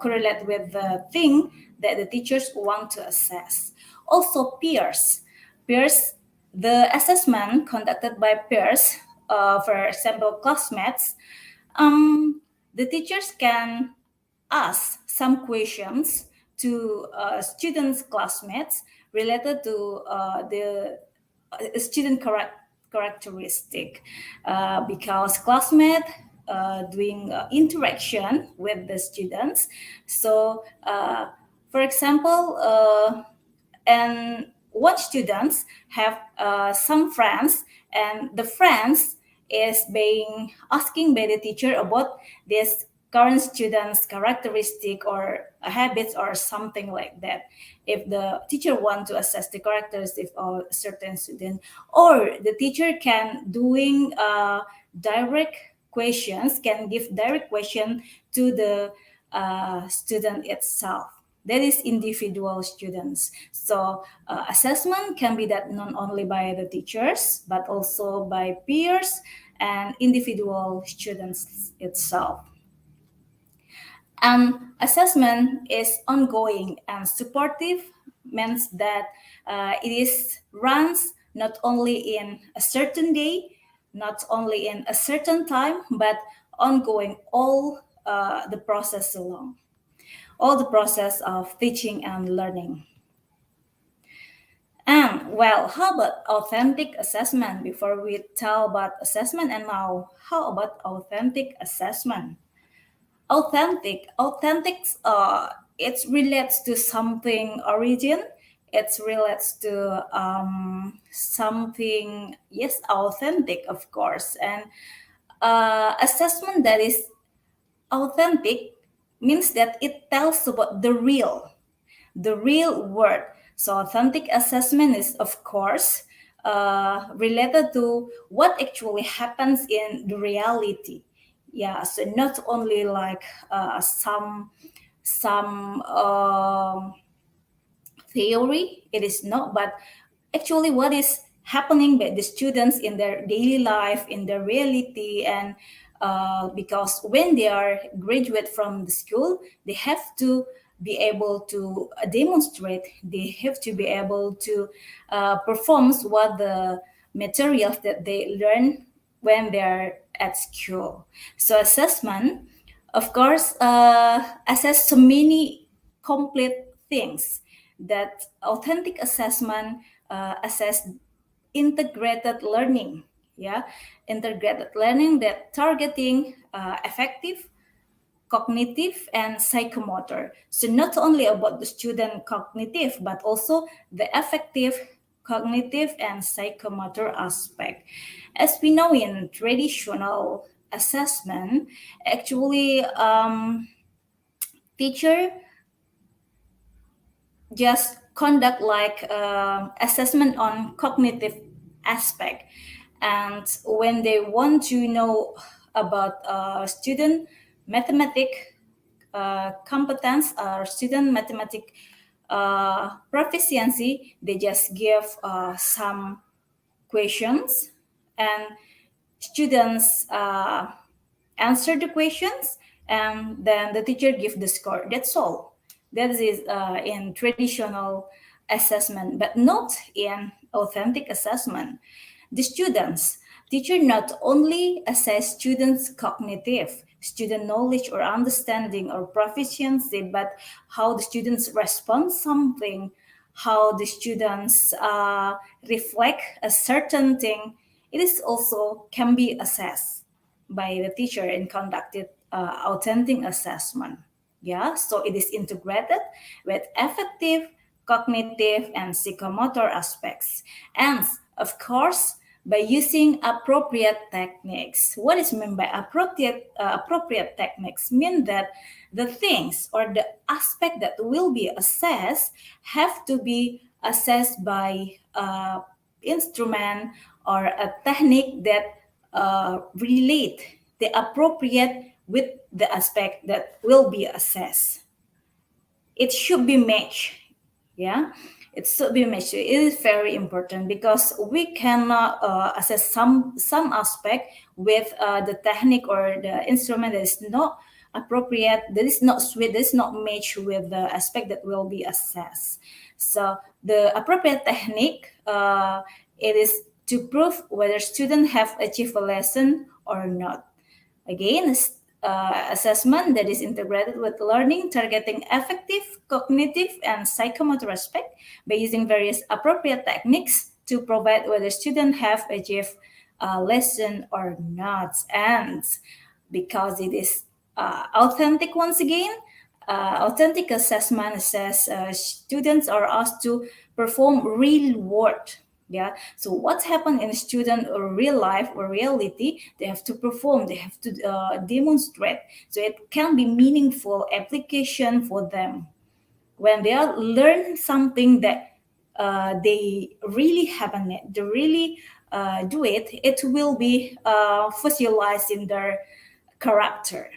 correlate with the thing that the teachers want to assess. Also peers. Peers The assessment conducted by peers, for example, classmates, um, the teachers can ask some questions to students' classmates related to the student characteristic, because classmate doing interaction with the students. So, for example, and one students have some friends, and the friends is being asking by the teacher about this current student's characteristic or habits or something like that. If the teacher want to assess the characteristic of a certain student, or the teacher can doing direct questions, can give direct question to the student itself. That is individual students. So assessment can be that not only by the teachers but also by peers and individual students itself. And assessment is ongoing and supportive, means that it is runs not only in a certain day, not only in a certain time, but ongoing all the process along, all the process of teaching and learning. And well, how about authentic assessment? Before we tell about assessment, and now how about authentic assessment? Authentic, it relates to something origin. It relates to something, yes, authentic, of course. And assessment that is authentic means that it tells about the real word. So authentic assessment is, of course, related to what actually happens in the reality. Yeah, so not only like some theory, it is not, but actually what is happening with the students in their daily life, in their reality. And because when they are graduate from the school, they have to be able to demonstrate, they have to be able to perform what the materials that they learn when they're at school. So assessment, of course, assess so many complete things. That authentic assessment assess integrated learning. Yeah, integrated learning that targeting effective cognitive and psychomotor. So not only about the student cognitive, but also the affective, cognitive, and psychomotor aspect. As we know in traditional assessment, actually, teacher just conduct like assessment on cognitive aspect. And when they want to know about student mathematic competence or student mathematic proficiency, they just give some questions, and students answer the questions, and then the teacher give the score. That's all. That is in traditional assessment, but not in authentic assessment. The students, teacher not only assess students' cognitive, student knowledge or understanding or proficiency, but how the students respond something, how the students reflect a certain thing. It is also can be assessed by the teacher and conducted authentic assessment. Yeah, so it is integrated with affective, cognitive, and psychomotor aspects. And of course, by using appropriate techniques. What is meant by appropriate techniques? Mean that the things or the aspect that will be assessed have to be assessed by instrument or a technique that relate the appropriate with the aspect that will be assessed. It should be matched. Yeah, it should be matched. It is very important because we cannot assess some aspect with the technique or the instrument that is not appropriate, that is not sweet, that is not matched with the aspect that will be assessed. So the appropriate technique It is to prove whether students have achieved a lesson or not. Again, assessment that is integrated with learning, targeting affective, cognitive, and psychomotor aspect by using various appropriate techniques to provide whether students have achieved a lesson or not. And because it is authentic once again, authentic assessment says students are asked to perform real work. Yeah, so what's happened in student or real life or reality, they have to perform, they have to demonstrate, so it can be meaningful application for them when they are learn something that they really happen, they really do it, it will be fossilized in their character.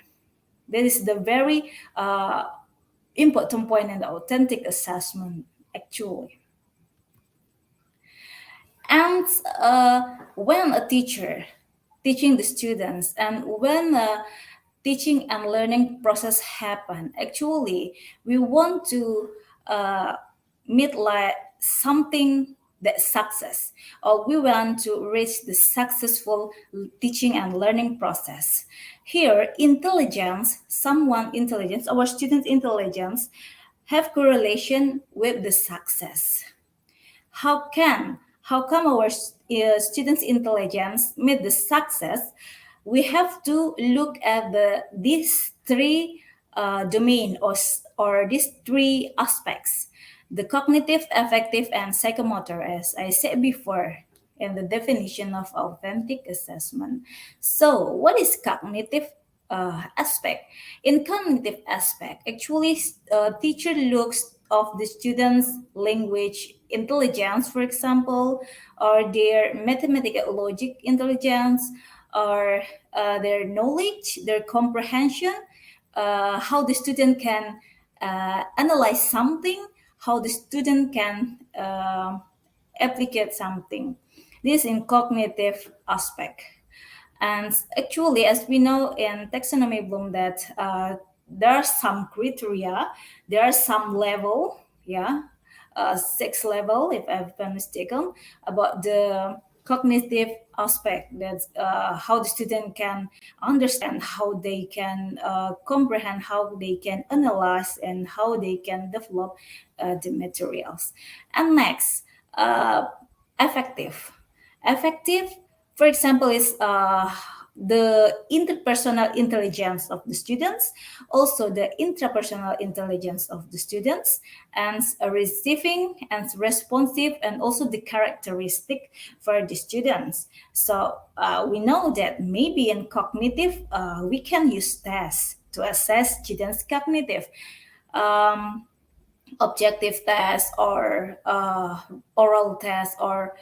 That is the very important point in the authentic assessment, actually. And when a teacher teaching the students and when teaching and learning process happen, actually we want to uh, meet like something that success, or we want to reach the successful teaching and learning process. Here intelligence, someone intelligence, our student intelligence have correlation with the success. How come our students intelligence meet the success? We have to look at these three domain, or these three aspects: the cognitive, affective, and psychomotor, as I said before in the definition of authentic assessment. So what is cognitive aspect? In cognitive aspect, actually, teacher looks of the students' language intelligence, for example, or their mathematical logic intelligence, or their knowledge, their comprehension, how the student can analyze something, how the student can applicate something. This in cognitive aspect. And actually, as we know in taxonomy Bloom, that there are some criteria, there are some level, yeah, six level, if I've been mistaken, about the cognitive aspect. That's how the student can understand, how they can comprehend, how they can analyze, and how they can develop the materials. And next, uh, effective. Effective, for example, is the interpersonal intelligence of the students, also the intrapersonal intelligence of the students, and receiving and responsive, and also the characteristic for the students. So we know that maybe in cognitive, we can use tests to assess students' cognitive. Um, Objective test, or oral test, or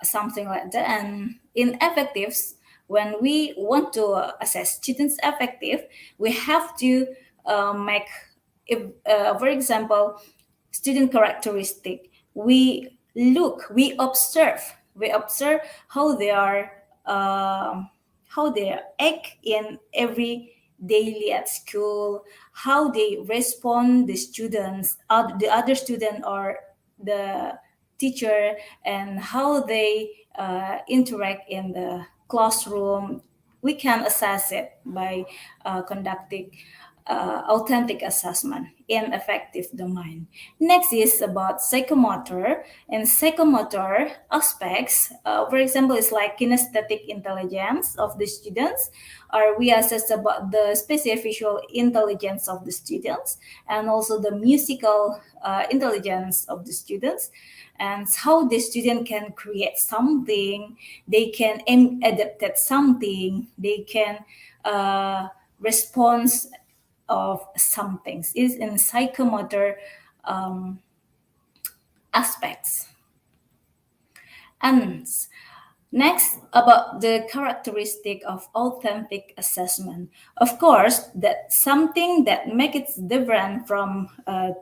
something like that. And in effectives, when we want to assess students effective, we have to make, if, for example, student characteristic, we observe how they are, how they act in every daily at school, how they respond the students, the other student, or the teacher, and how they interact in the classroom. We can assess it by conducting authentic assessment in affective domain. Next is about psychomotor. And psychomotor aspects, for example, is like kinesthetic intelligence of the students, or we assess about the spatial visual intelligence of the students, and also the musical intelligence of the students, and how the student can create something, they can adapt at something, they can respond of some things, is in psychomotor um, aspects. And next, about the characteristic of authentic assessment. Of course, that something that makes it different from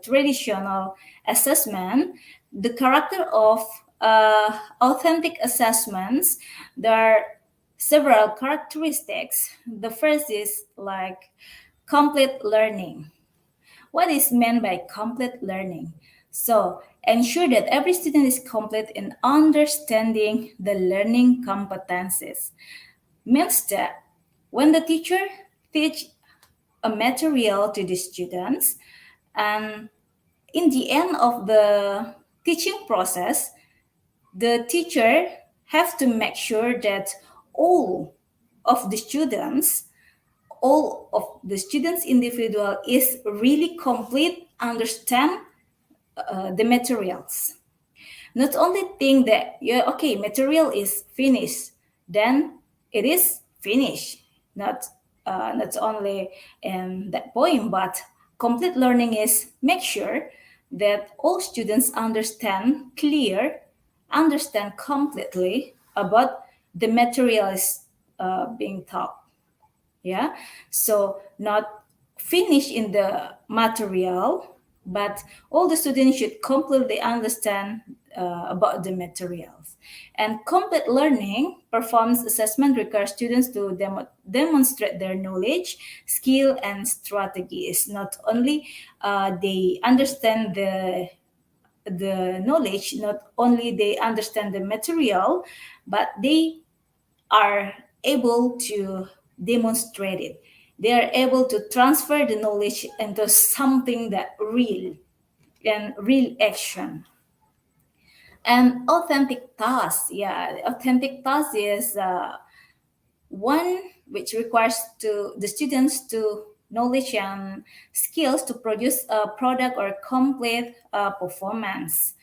traditional assessment, the character of authentic assessments, there are several characteristics. The first is like complete learning. What is meant by complete learning? So ensure that every student is complete in understanding the learning competencies. Means that when the teacher teach a material to the students, and in the end of the teaching process, the teacher have to make sure that all of the students all of the students individual is really complete understand the materials, not only think that yeah, okay, material is finished, then it is finished. Not only in that point, but complete learning is make sure that all students understand completely about the material is being taught. Yeah, so not finish in the material, but all the students should completely understand about the materials. And complete learning performs assessment requires students to demonstrate their knowledge, skill, and strategies. Not only they understand the knowledge, not only they understand the material, but they are able to demonstrate it. They are able to transfer the knowledge into something that real and real action. And authentic task, yeah, authentic task is one which requires to the students to knowledge and skills to produce a product or complete performance.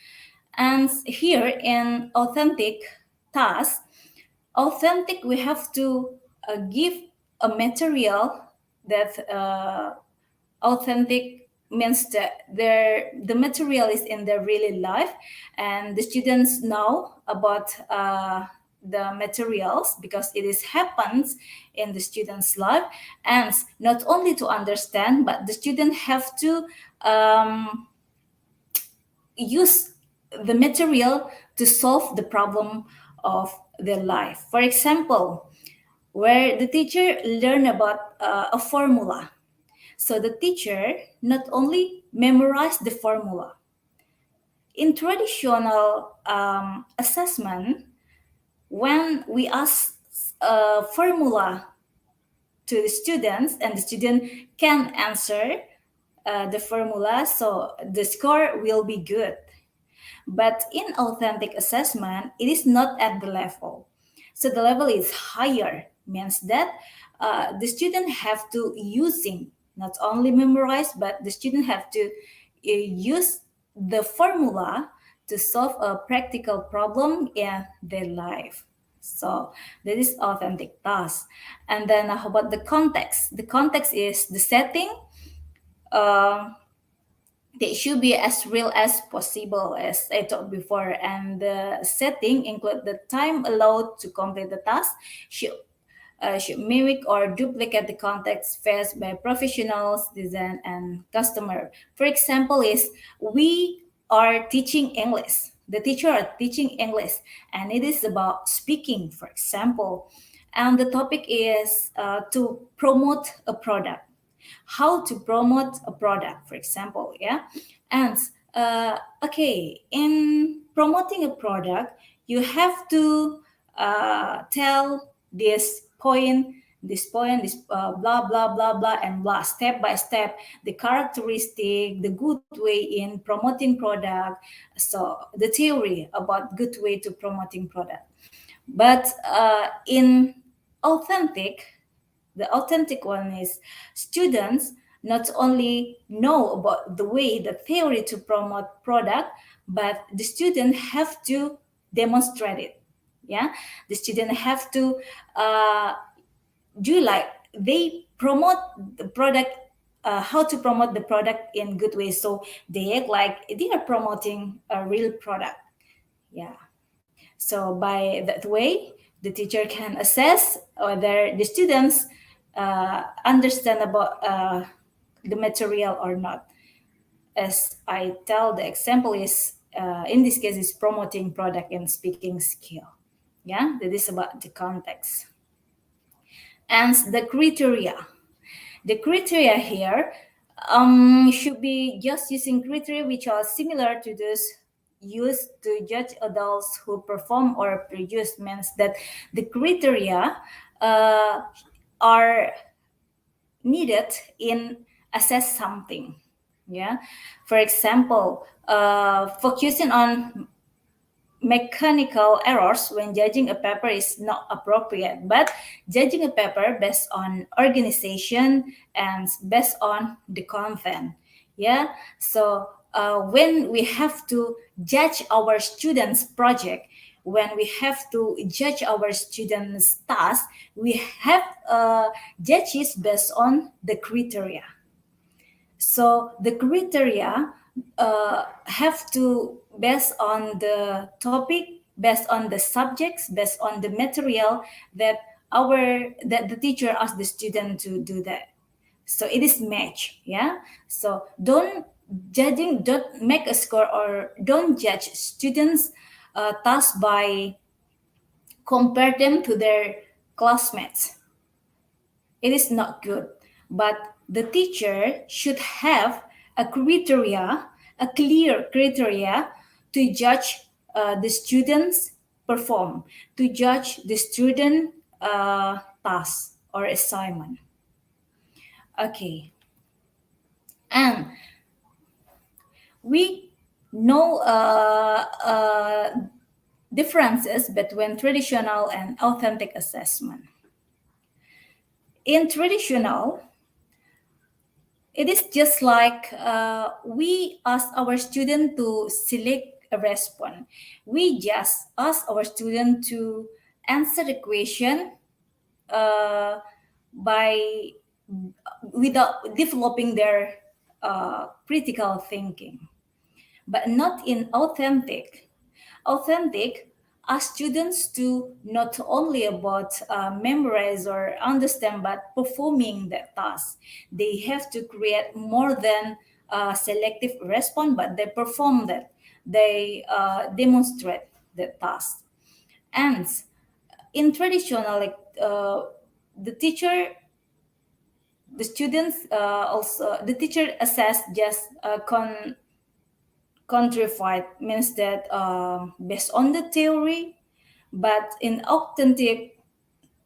And here in authentic we have to give a material that authentic means that the material is in their really life, and the students know about the materials because it is happens in the student's life. And not only to understand, but the student have to um, use the material to solve the problem of their life. For example, where the teacher learn about a formula. So the teacher not only memorize the formula. In traditional assessment, when we ask a formula to the students and the student can answer the formula, so the score will be good. But in authentic assessment, it is not at the level. So the level is higher, means that the student have to using not only memorize, but the student have to use the formula to solve a practical problem in their life. So that is authentic task. And then how about the context? The context is the setting. Uh, they should be as real as possible, as I talked before. And the setting include the time allowed to complete the task should mimic or duplicate the context faced by professionals, design, and customer. For example, is we are teaching English. The teacher are teaching English, and it is about speaking, for example. And the topic is to promote a product, how to promote a product, for example. Yeah. And okay, in promoting a product, you have to tell this point this blah blah blah blah and blah, step by step, the characteristic, the good way in promoting product. So the theory about good way to promoting product. But in authentic the authentic one is students not only know about the way, the theory to promote product, but the student have to demonstrate it. Yeah, the student have to uh, do like they promote the product, how to promote the product in good ways. So they act like they are promoting a real product. Yeah. So by that way, the teacher can assess whether the students understand about the material or not. As I tell, the example is in this case is promoting product and speaking skill. Yeah, that is about the context and the criteria. The criteria here, should be just using criteria which are similar to those used to judge adults who perform or produce. Means that the criteria uh, are needed in assess something. Yeah, for example, focusing on mechanical errors when judging a paper is not appropriate, but judging a paper based on organization and based on the content. Yeah, so when we have to judge our students project, when we have to judge our students task, we have judges based on the criteria. So the criteria have to based on the topic, based on the subjects, based on the material that that the teacher asked the student to do that. So it is match, yeah. So don't make a score or don't judge students task by compare them to their classmates. It is not good. But the teacher should have a criteria, a clear criteria to judge the students perform, to judge the student task or assignment. Okay, and we know differences between traditional and authentic assessment. In traditional, it is just like we ask our student to select a response. We just ask our student to answer the question uh, by without developing their critical thinking, but not in authentic. Authentic ask students to not only about memorize or understand, but performing that task. They have to create more than selective response, but they perform that. They demonstrate the task. And in traditional, like the teacher, the students also the teacher assess just countrified, means that based on the theory, but in authentic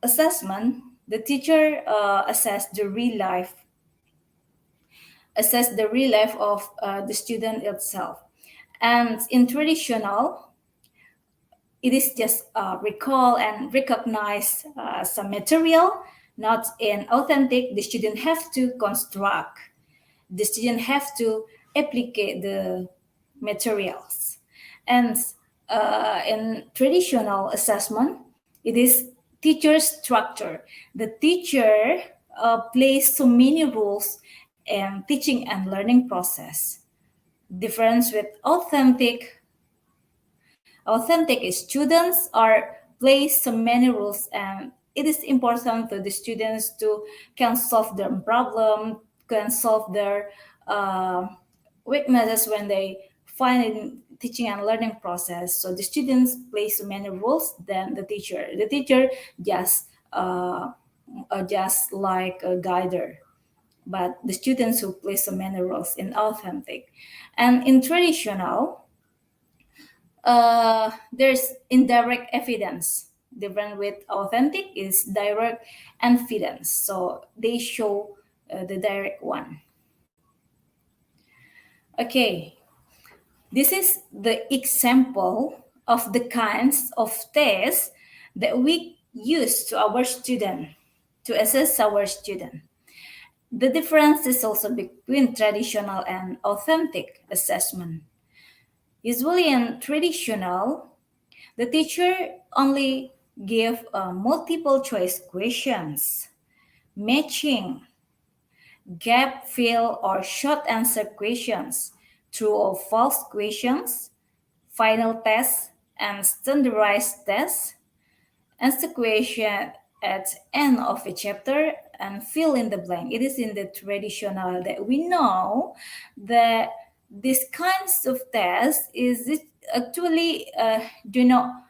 assessment, the teacher assess the real life of the student itself. And in traditional, it is just recall and recognize some material. Not in authentic, the student have to construct, the student have to applicate the materials. And in traditional assessment, it is teacher structure. The teacher plays so many roles in teaching and learning process. Difference with authentic students are plays so many roles, and it is important for the students to can solve their problem, can solve their uh, weaknesses when they find in teaching and learning process. So the students play so many roles than the teacher. The teacher just just like a guider, but the students who play so many roles in authentic. And in traditional, there's indirect evidence. Different with authentic is direct evidence. So they show the direct one. Okay, this is the example of the kinds of tests that we use to our student to assess our student. The difference is also between traditional and authentic assessment. Usually in traditional, the teacher only give multiple choice questions, matching, gap fill or short answer questions, true or false questions, final test, and standardized tests, answer question at end of a chapter, and fill in the blank. It is in the traditional that we know that these kinds of tests is it actually do not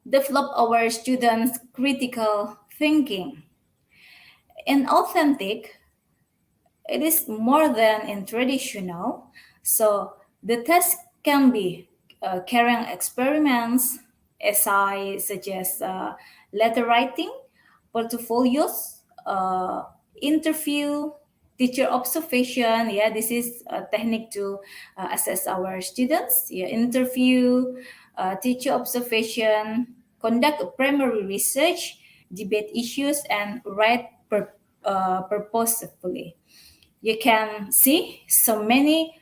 develop our students' critical thinking. In authentic, it is more than in traditional. So the test can be carrying experiments, SI such as letter writing, portfolios, interview, teacher observation. Yeah, this is a technique to assess our students. Yeah, interview, teacher observation, conduct a primary research, debate issues, and write purposefully. You can see so many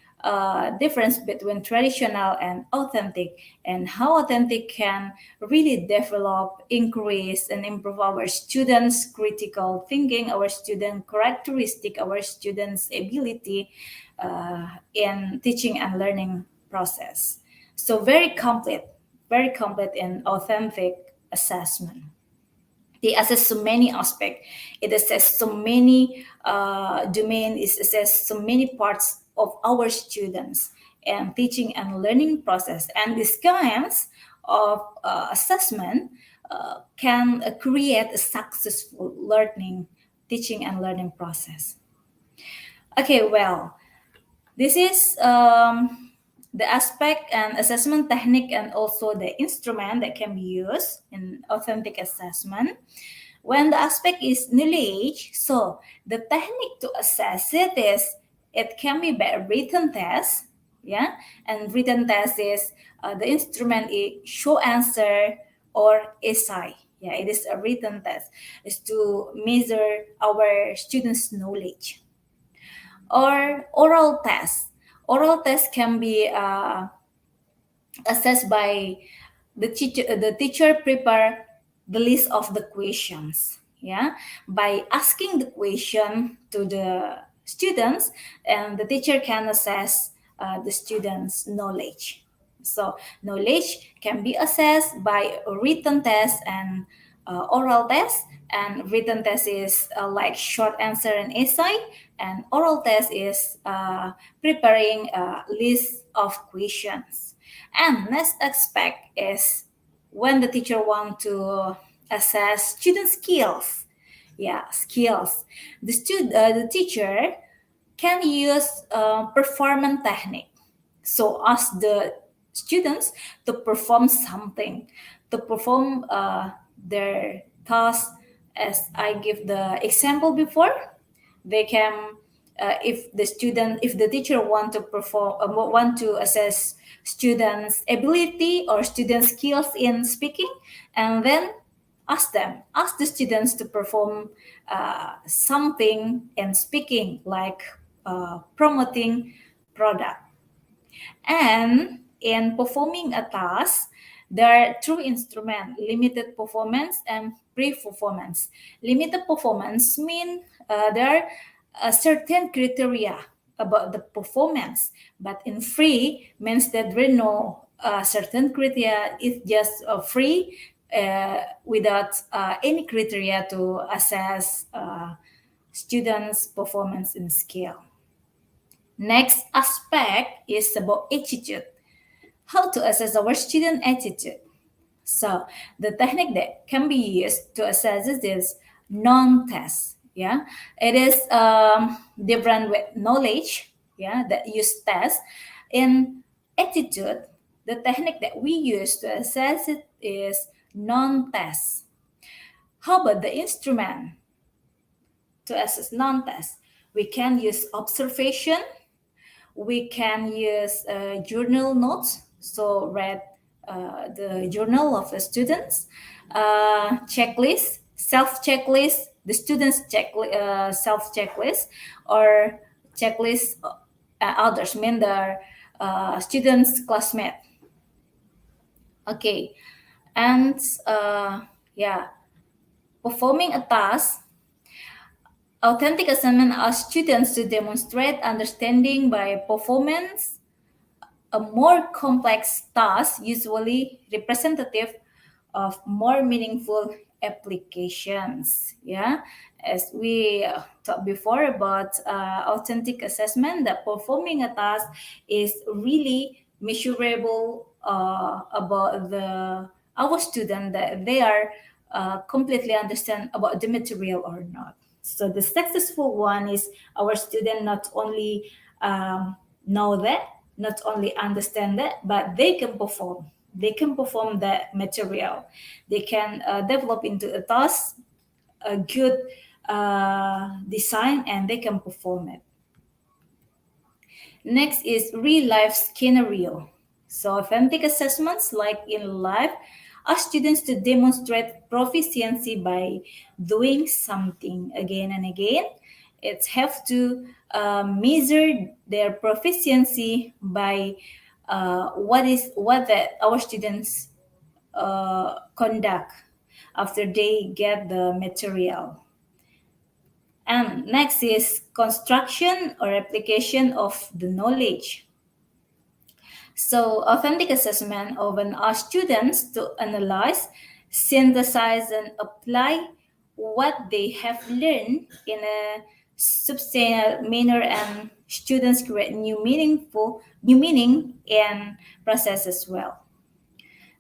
difference between traditional and authentic, and how authentic can really develop, increase, and improve our students critical thinking, our student characteristic, our students ability in teaching and learning process. So very complete in authentic assessment. They assess so many aspects. It assesses so many domain. It assesses so many parts of our students and teaching and learning process. And these kinds of assessment can create a successful learning, teaching and learning process. Okay, well, this is the aspect and assessment technique and also the instrument that can be used in authentic assessment. When the aspect is knowledge, so the technique to assess it is it can be by a written test, yeah, and written test is the instrument is show answer or essay. Yeah, it is a written test. Is to measure our students' knowledge or oral test. Oral test can be assessed by the teacher prepare the list of the questions, yeah, by asking the question to the students, and the teacher can assess the students knowledge. So knowledge can be assessed by a written test and oral test. And written test is like short answer and essay, and oral test is preparing a list of questions. And next aspect is when the teacher want to assess student skills. Yeah, skills. The teacher can use performance technique. So ask the students to perform something, to perform their task. As I give the example before, they can if the teacher want to perform want to assess students ability or student skills in speaking, and then ask the students to perform something in speaking, like promoting product. And in performing a task, there are two instruments: limited performance and pre-performance. Limited performance mean there are a certain criteria about the performance, but in free means that there are no certain criteria. It's just free without any criteria to assess students' performance in skill. Next aspect is about attitude. How to assess our student attitude. So the technique that can be used to assess this is non-test. Yeah, it is different with knowledge. Yeah, that use test. In attitude, the technique that we use to assess it is non-test. How about the instrument to assess non-test? We can use observation, we can use journal notes, so read the journal of the students, checklist, self checklist, the students self checklist, or checklist others mean the students classmate. Okay, and yeah, performing a task. Authentic assessment asks students to demonstrate understanding by performance a more complex task, usually representative of more meaningful applications. Yeah, as we talked before about authentic assessment, that performing a task is really measurable about the our student, that they are completely understand about the material or not. So the successful one is our student not only um, know that, not only understand that, but they can perform. They can perform that material. They can develop into a task, a good design, and they can perform it. Next is real life scenario. So authentic assessments, like in life, ask students to demonstrate proficiency by doing something again and again. It's have to measure their proficiency by what that our students conduct after they get the material. And next is construction or application of the knowledge. So, authentic assessment often asks students to analyze, synthesize, and apply what they have learned in a substantial manner, and students create new meaning and process as well.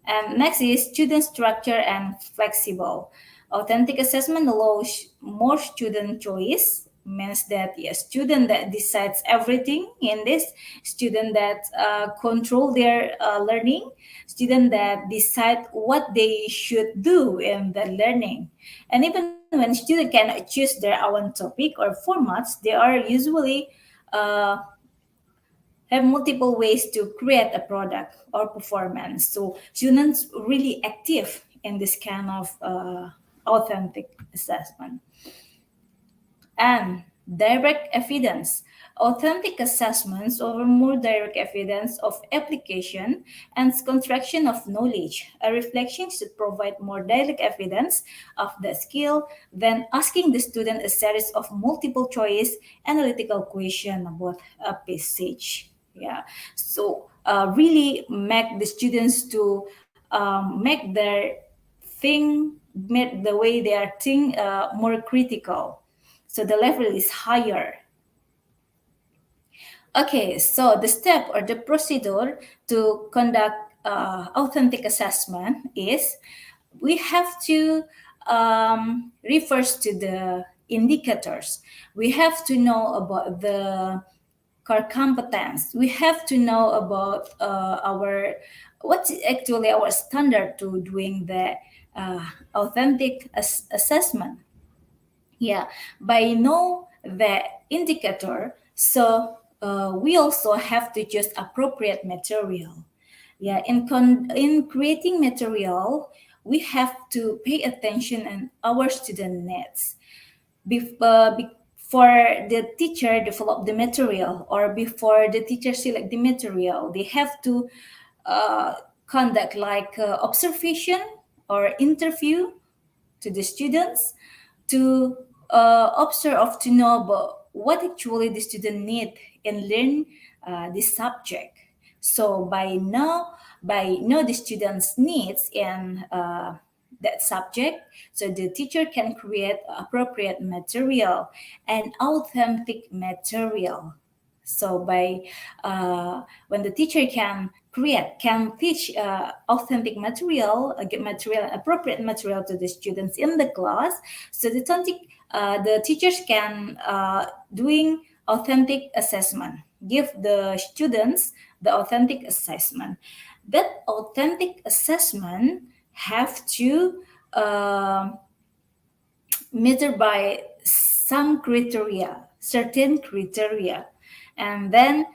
And next is student structure and flexible. Authentic assessment allows more student choice, means that a student that decides everything in this, student that control their learning, student that decide what they should do in the learning. And even when student can choose their own topic or formats, they are usually uh, have multiple ways to create a product or performance. So students really active in this kind of authentic assessment. And direct evidence. Authentic assessments offer more direct evidence of application and construction of knowledge. A reflection should provide more direct evidence of the skill than asking the student a series of multiple choice analytical question about a passage. Yeah, so really make the students to make their think, make the way they are think more critical, so the level is higher. Okay, so the step or the procedure to conduct authentic assessment is we have to refers to the indicators. We have to know about the core competence. We have to know about our what's actually our standard to doing the authentic assessment. Yeah, by know the indicator, so we also have to choose appropriate material. Yeah, in creating material, we have to pay attention and our student needs. Before the teacher develop the material or before the teacher select the material, they have to uh, conduct like observation or interview to the students to observe to know about what actually the student need and learn this subject. So by know the students needs and that subject, so the teacher can create appropriate material and authentic material. So by when the teacher can teach authentic material, get material, appropriate material to the students in the class, so the teachers can doing authentic assessment, give the students the authentic assessment. That authentic assessment have to uh, measure by some criteria, certain criteria, and then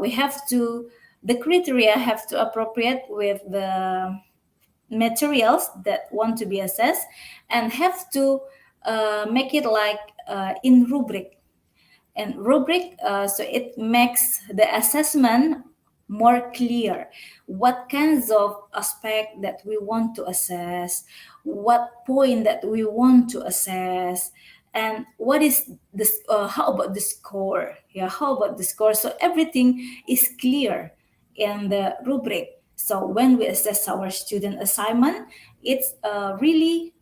we have to the criteria have to appropriate with the materials that want to be assessed and have to make it like in rubric and rubric, so it makes the assessment more clear what kinds of aspect that we want to assess, what point that we want to assess, and what is this how about the score. Yeah, how about the score, so everything is clear in the rubric. So when we assess our student assignment, it's really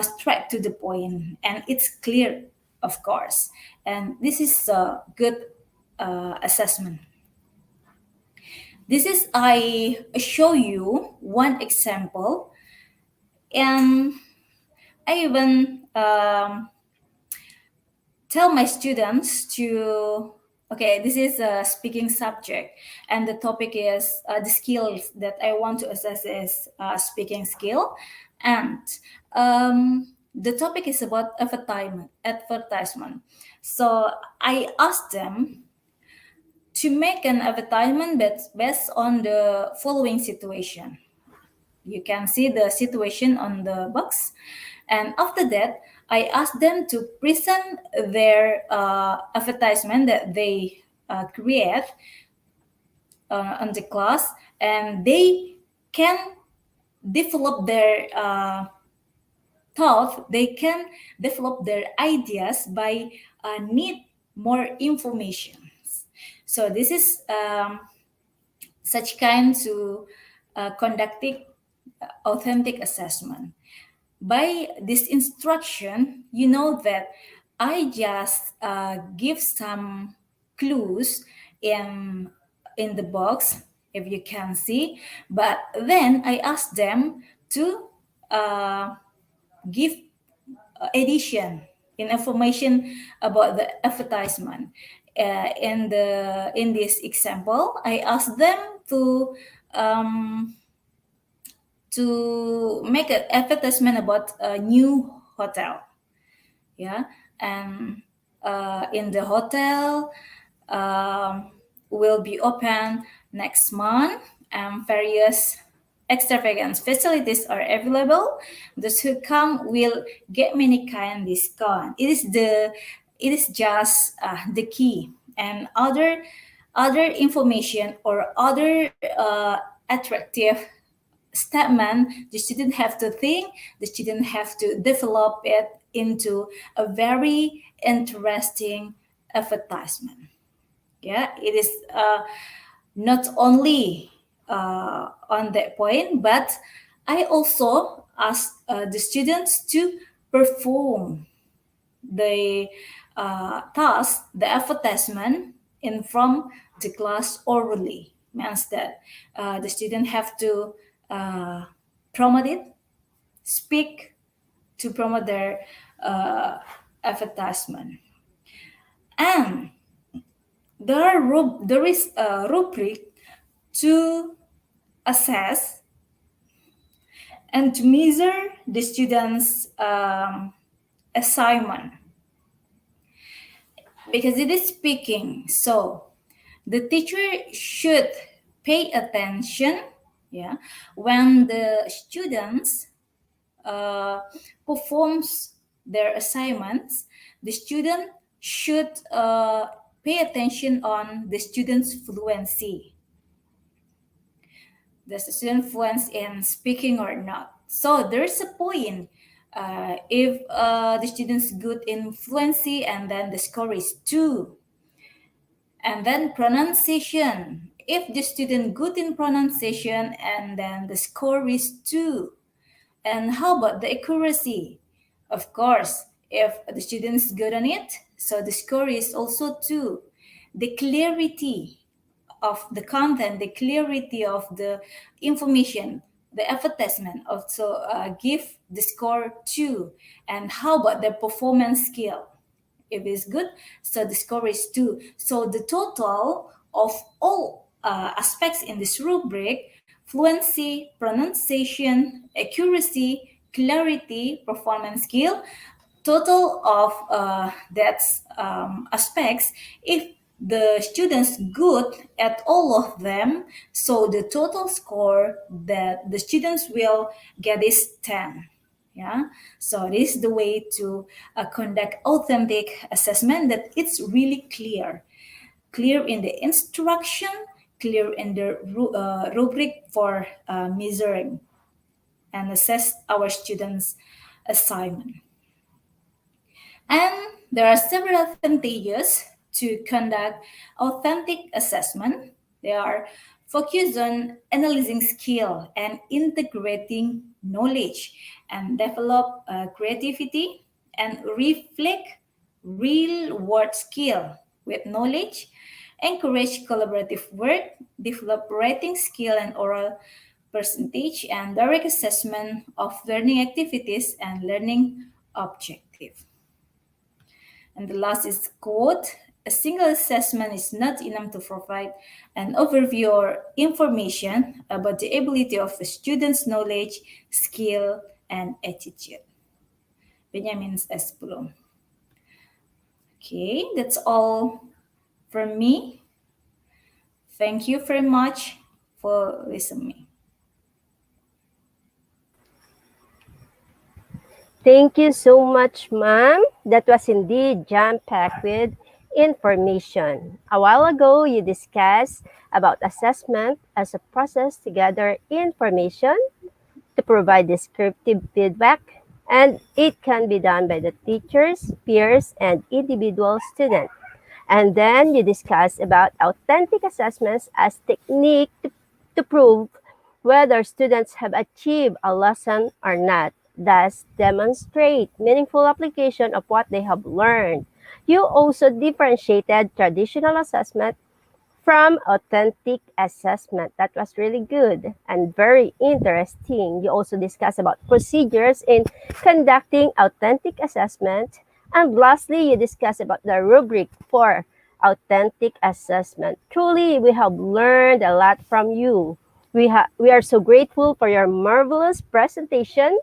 straight to the point and it's clear, of course. And this is a good assessment. This is I show you one example, and I even um, tell my students to, okay, this is a speaking subject, and the topic is the skills that I want to assess is speaking skill. And the topic is about advertisement. So I asked them to make an advertisement that's based on the following situation. You can see the situation on the box. And after that, I asked them to present their advertisement that they create on the class, and they can develop their thought, they can develop their ideas by need more information. So this is such kind to conducting authentic assessment. By this instruction, you know that I just give some clues in in the box, if you can see, but then I ask them to uh, give addition in information about the advertisement. In this example, I ask them um, to make an advertisement about a new hotel. Yeah, and in the hotel um, will be open next month, and various extravagant facilities are available. Those who come will get many kind discount. It is just the key, and other information or other attractive statement. The student have to think, the student have to develop it into a very interesting advertisement. Yeah, it is not only on that point, but I also ask the students to perform the task, the advertisement in from the class orally. Means that the student have to uh, promote it, speak to promote their uh, advertisement. And there is a rubric to assess and to measure the students' assignment, because it is speaking. So the teacher should pay attention, yeah, when the students uh, performs their assignments. The student should pay attention on the student's fluency. Does the student fluent in speaking or not? So there's a point. If the student's good in fluency, and then the score is 2. And then pronunciation. If the student good in pronunciation, and then the score is 2. And how about the accuracy? Of course, if the student is good on it, so the score is also 2. The clarity of the content, the clarity of the information, the advertisement also give the score 2. And how about the performance skill? If it's good, so the score is 2. So the total of all aspects in this rubric: fluency, pronunciation, accuracy, clarity, performance skill, total of that aspects, if the students good at all of them, so the total score that the students will get is 10. Yeah, so this is the way to conduct authentic assessment, that it's really clear in the instruction, clear in the rubric for measuring and assess our students assignment. And there are several advantages to conduct authentic assessment. They are focused on analyzing skill and integrating knowledge, and develop creativity and reflect real world skill with knowledge, encourage collaborative work, develop writing skill and oral percentage, and direct assessment of learning activities and learning object. And the last is quote, a single assessment is not enough to provide an overview or information about the ability of a student's knowledge, skill, and attitude. Benjamin S. Bloom. Okay, that's all from me. Thank you very much for listening. Thank you so much, ma'am. That was indeed jam-packed with information. A while ago, you discussed about assessment as a process to gather information, to provide descriptive feedback, and it can be done by the teachers, peers, and individual students. And then you discuss about authentic assessments as technique to prove whether students have achieved a lesson or not, thus demonstrate meaningful application of what they have learned. You also differentiated traditional assessment from authentic assessment. That was really good and very interesting. You also discussed about procedures in conducting authentic assessment. And lastly, you discussed about the rubric for authentic assessment. Truly, we have learned a lot from you. We are so grateful for your marvelous presentation,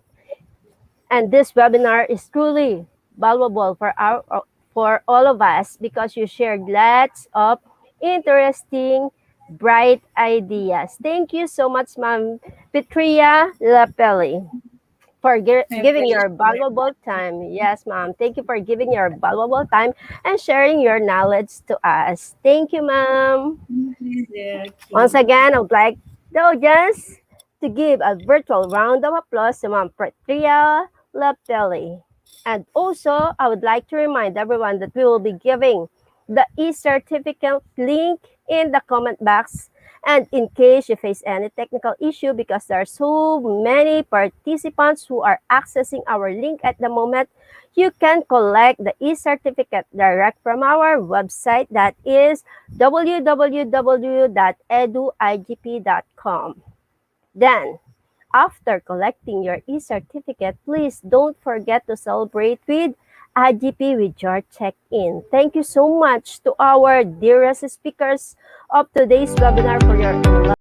and this webinar is truly valuable for all of us because you shared lots of interesting, bright ideas. Thank you so much, Ma'am Petria Lapelli, for My giving your pleasure. valuable time. Yes, Ma'am. Thank you for giving your valuable time and sharing your knowledge to us. Thank you, Ma'am. My pleasure. Once Okay. again, I would like the audience to give a virtual round of applause to Ma'am Patria Lapelli. And also, I would like to remind everyone that we will be giving the e-certificate link in the comment box. And in case you face any technical issue, because there are so many participants who are accessing our link at the moment, you can collect the e-certificate direct from our website, that is www.eduigp.com. Then, after collecting your e-certificate, please don't forget to celebrate with IGP with your check-in. Thank you so much to our dearest speakers of today's webinar for your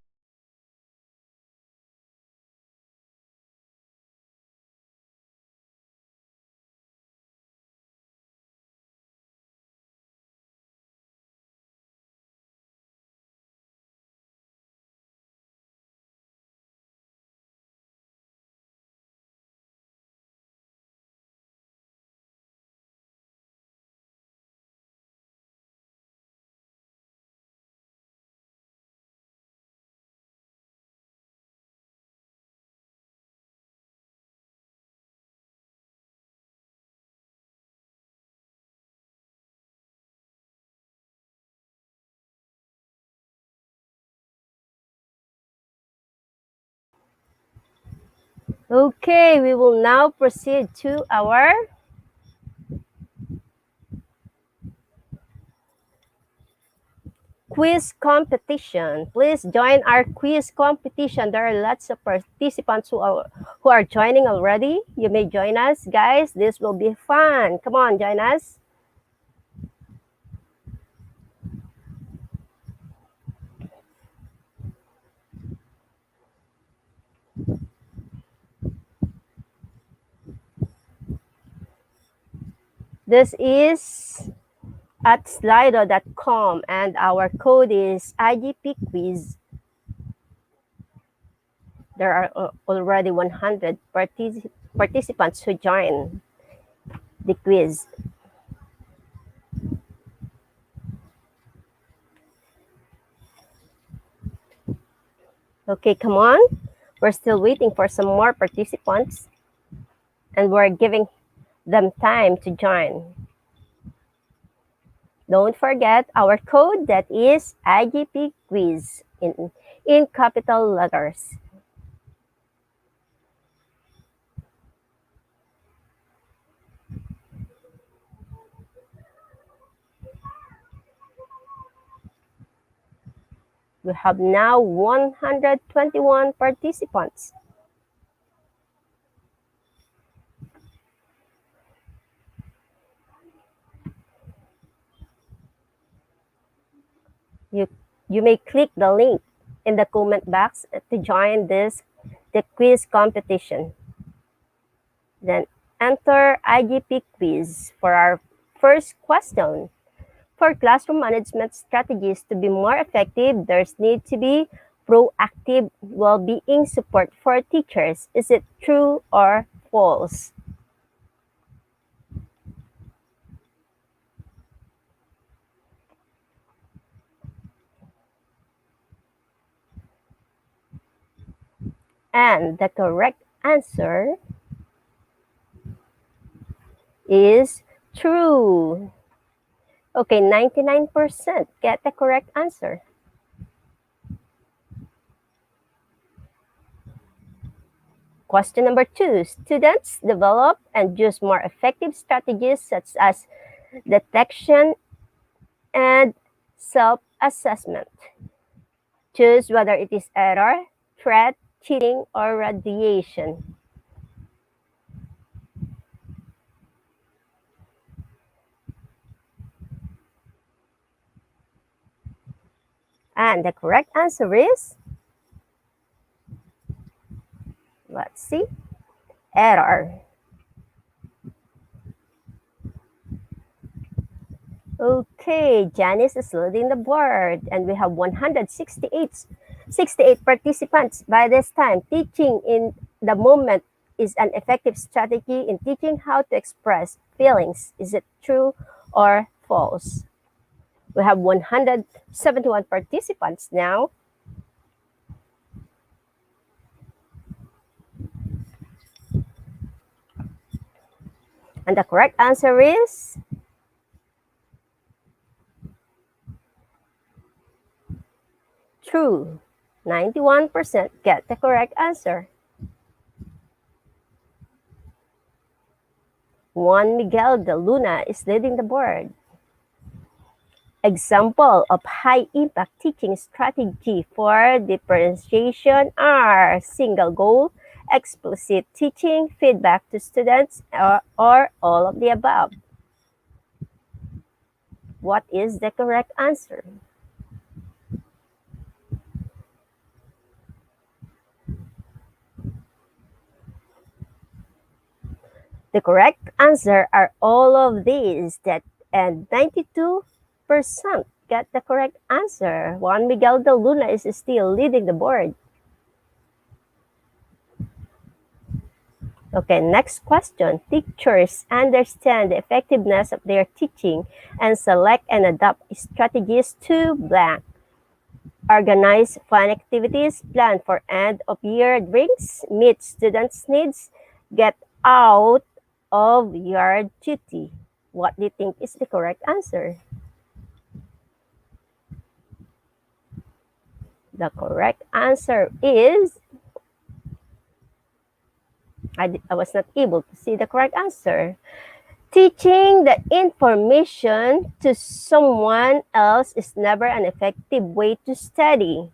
Okay, we will now proceed to our quiz competition. Please join our quiz competition. There are lots of participants who are joining already. You may join us, guys. This will be fun. Come on, join us. This is at slido.com and our code is IGP quiz. There are already 100 participants who join the quiz. Okay, come on. We're still waiting for some more participants and we're giving them time to join. Don't forget our code, that is IGP quiz in capital letters. We have now 121 participants. You may click the link in the comment box to join the quiz competition. Then enter IGP quiz for our first question. For classroom management strategies to be more effective, there's need to be proactive well-being support for teachers. Is it true or false? And the correct answer is true. Okay, 99% get the correct answer. Question number 2. Students develop and use more effective strategies such as detection and self-assessment. Choose whether it is error, threat, cheating, or radiation. And the correct answer is, let's see, error. Okay, Janice is leading the board, and we have 168 participants by this time. Teaching in the moment is an effective strategy in teaching how to express feelings. Is it true or false? We have 171 participants now. And the correct answer is true. 91% get the correct answer. Juan Miguel de Luna is leading the board. Example of high-impact teaching strategy for differentiation are single goal, explicit teaching, feedback to students, or all of the above. What is the correct answer? The correct answer are all of these and 92% get the correct answer. Juan Miguel de Luna is still leading the board. Okay, next question. Teachers understand the effectiveness of their teaching and select and adopt strategies to blank. Organize fun activities, plan for end-of-year drinks, meet students' needs, get out of yard duty. What do you think is the correct answer? The correct answer is, I was not able to see the correct answer. Teaching the information to someone else is never an effective way to study.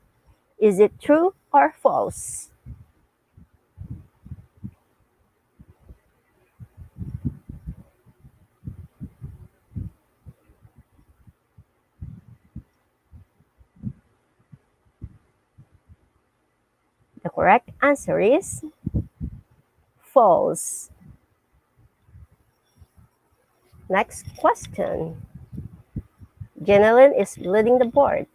Is it true or false? The correct answer is false. Next question. Jeneline is leading the board.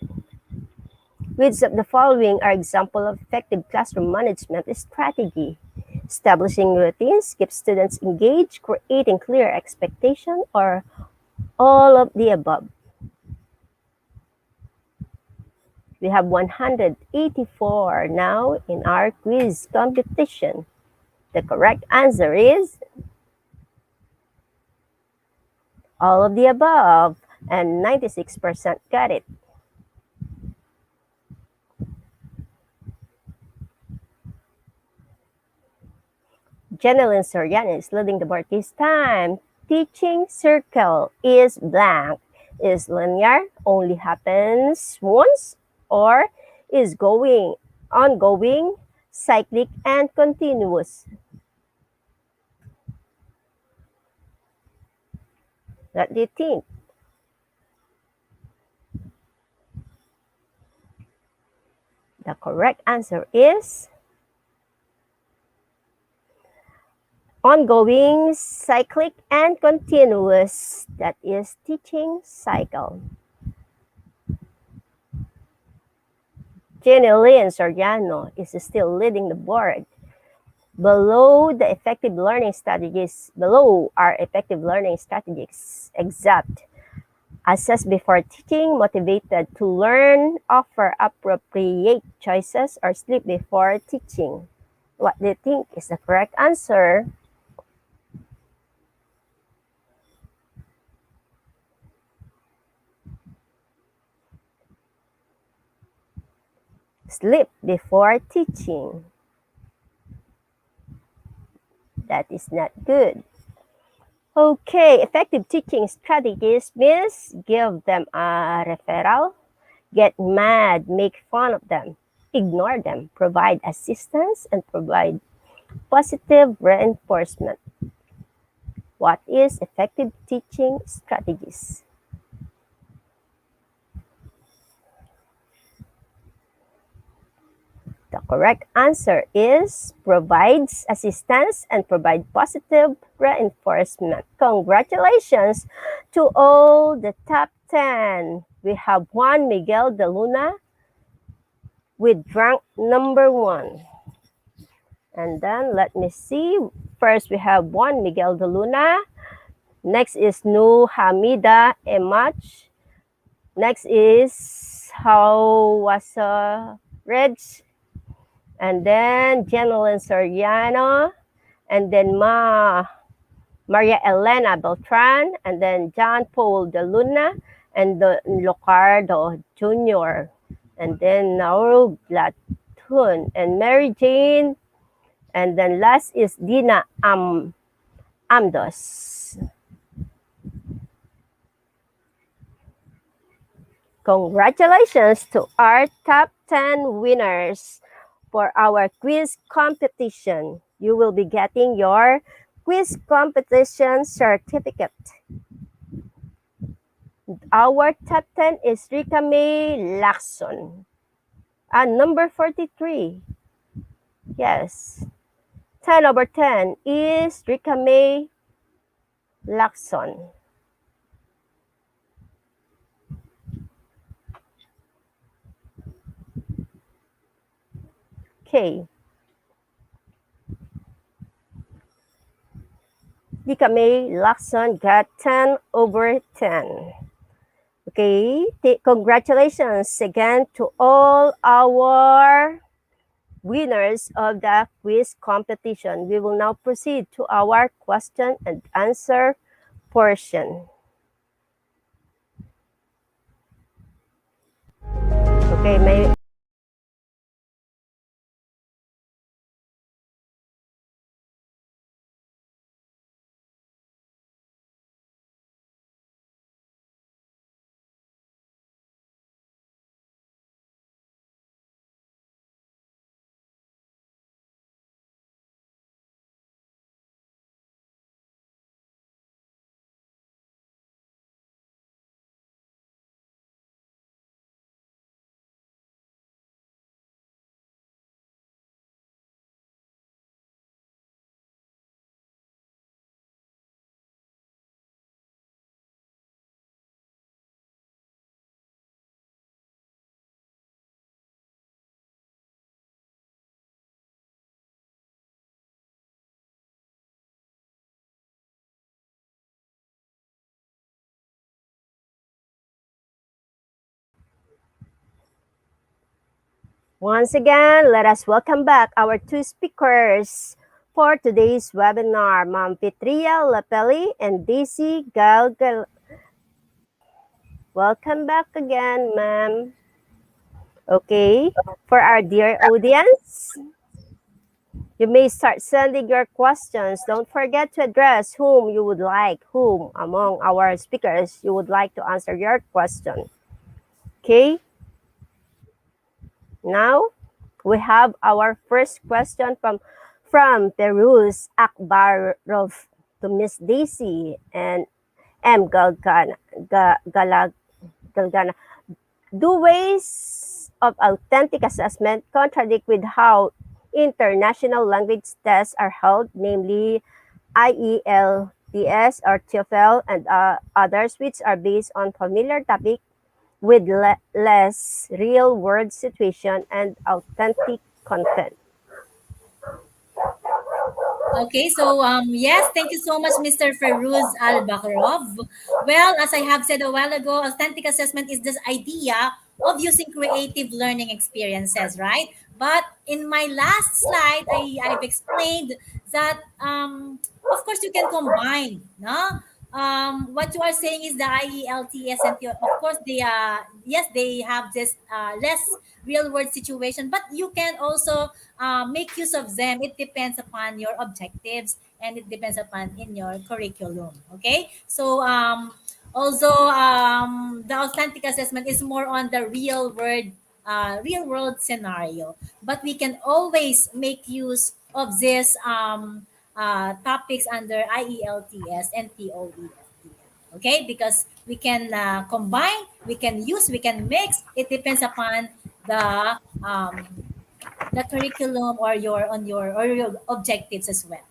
Which of the following are example of effective classroom management strategy? Establishing routines, keep students engaged, creating clear expectation, or all of the above? We have 184 now in our quiz competition. The correct answer is all of the above, and 96% got it. Jeneline Soriano is leading the board this time. Teaching circle is blank. Is linear, only happens once, or is ongoing, cyclic, and continuous? What do you think? correct answer is ongoing, cyclic, and continuous. That is teaching cycle. Jenny Lynn Soriano is still leading the board. Below are effective learning strategies. Exact. Assess before teaching, motivated to learn, offer appropriate choices, or sleep before teaching. What do you think is the correct answer? Sleep before teaching. That is not good. Okay, effective teaching strategies means give them a referral, get mad, make fun of them, ignore them, provide assistance, and provide positive reinforcement. What is effective teaching strategies? The correct answer is provides assistance and provide positive reinforcement. Congratulations to all the top 10. We have Juan Miguel de Luna with rank number 1. And then let me see. First we have Juan Miguel de Luna. Next is Nu Hamida Emach. Next is Hawasa Reg. And then Jenelyn Soriano. And then Maria Elena Beltran. And then John Paul de Luna. And the Locardo Jr. And then Nauru Glatun. And Mary Jane. And then last is Dina Amdos. Congratulations to our top 10 winners for our quiz competition. You will be getting your quiz competition certificate. Our top 10 is Rika May Lacson. Number 43. Yes. 10 over 10 is Rika May Lacson. Okay. Rika May Lacson got 10 over 10. Okay, congratulations again to all our winners of the quiz competition. We will now proceed to our question and answer portion. Okay, once again, let us welcome back our two speakers for today's webinar, Ma'am Pitria Lapelli and Daisy Galgal. Welcome back again, ma'am. Okay, for our dear audience, you may start sending your questions. Don't forget to address whom among our speakers you would like to answer your question. Okay, now we have our first question from Peruz Akbarov to Miss Daisy and M. Galgana. Do ways of authentic assessment contradict with how international language tests are held, namely IELTS or TOEFL and others, which are based on familiar topic with less real-world situation and authentic content. Okay, so yes, thank you so much, Mr. Feruz Al-Bakhrov. Well, as I have said a while ago, authentic assessment is this idea of using creative learning experiences, right? But in my last slide, I've explained that, of course, you can combine, no? What you are saying is the IELTS and of course they yes, they have this less real world situation, but you can also make use of them. It depends upon your objectives and it depends upon in your curriculum. Okay, so also the authentic assessment is more on the real world scenario, but we can always make use of this topics under IELTS and TOEFL. Okay, because we can combine, we can use, we can mix. It depends upon the um, the curriculum or your objectives as well.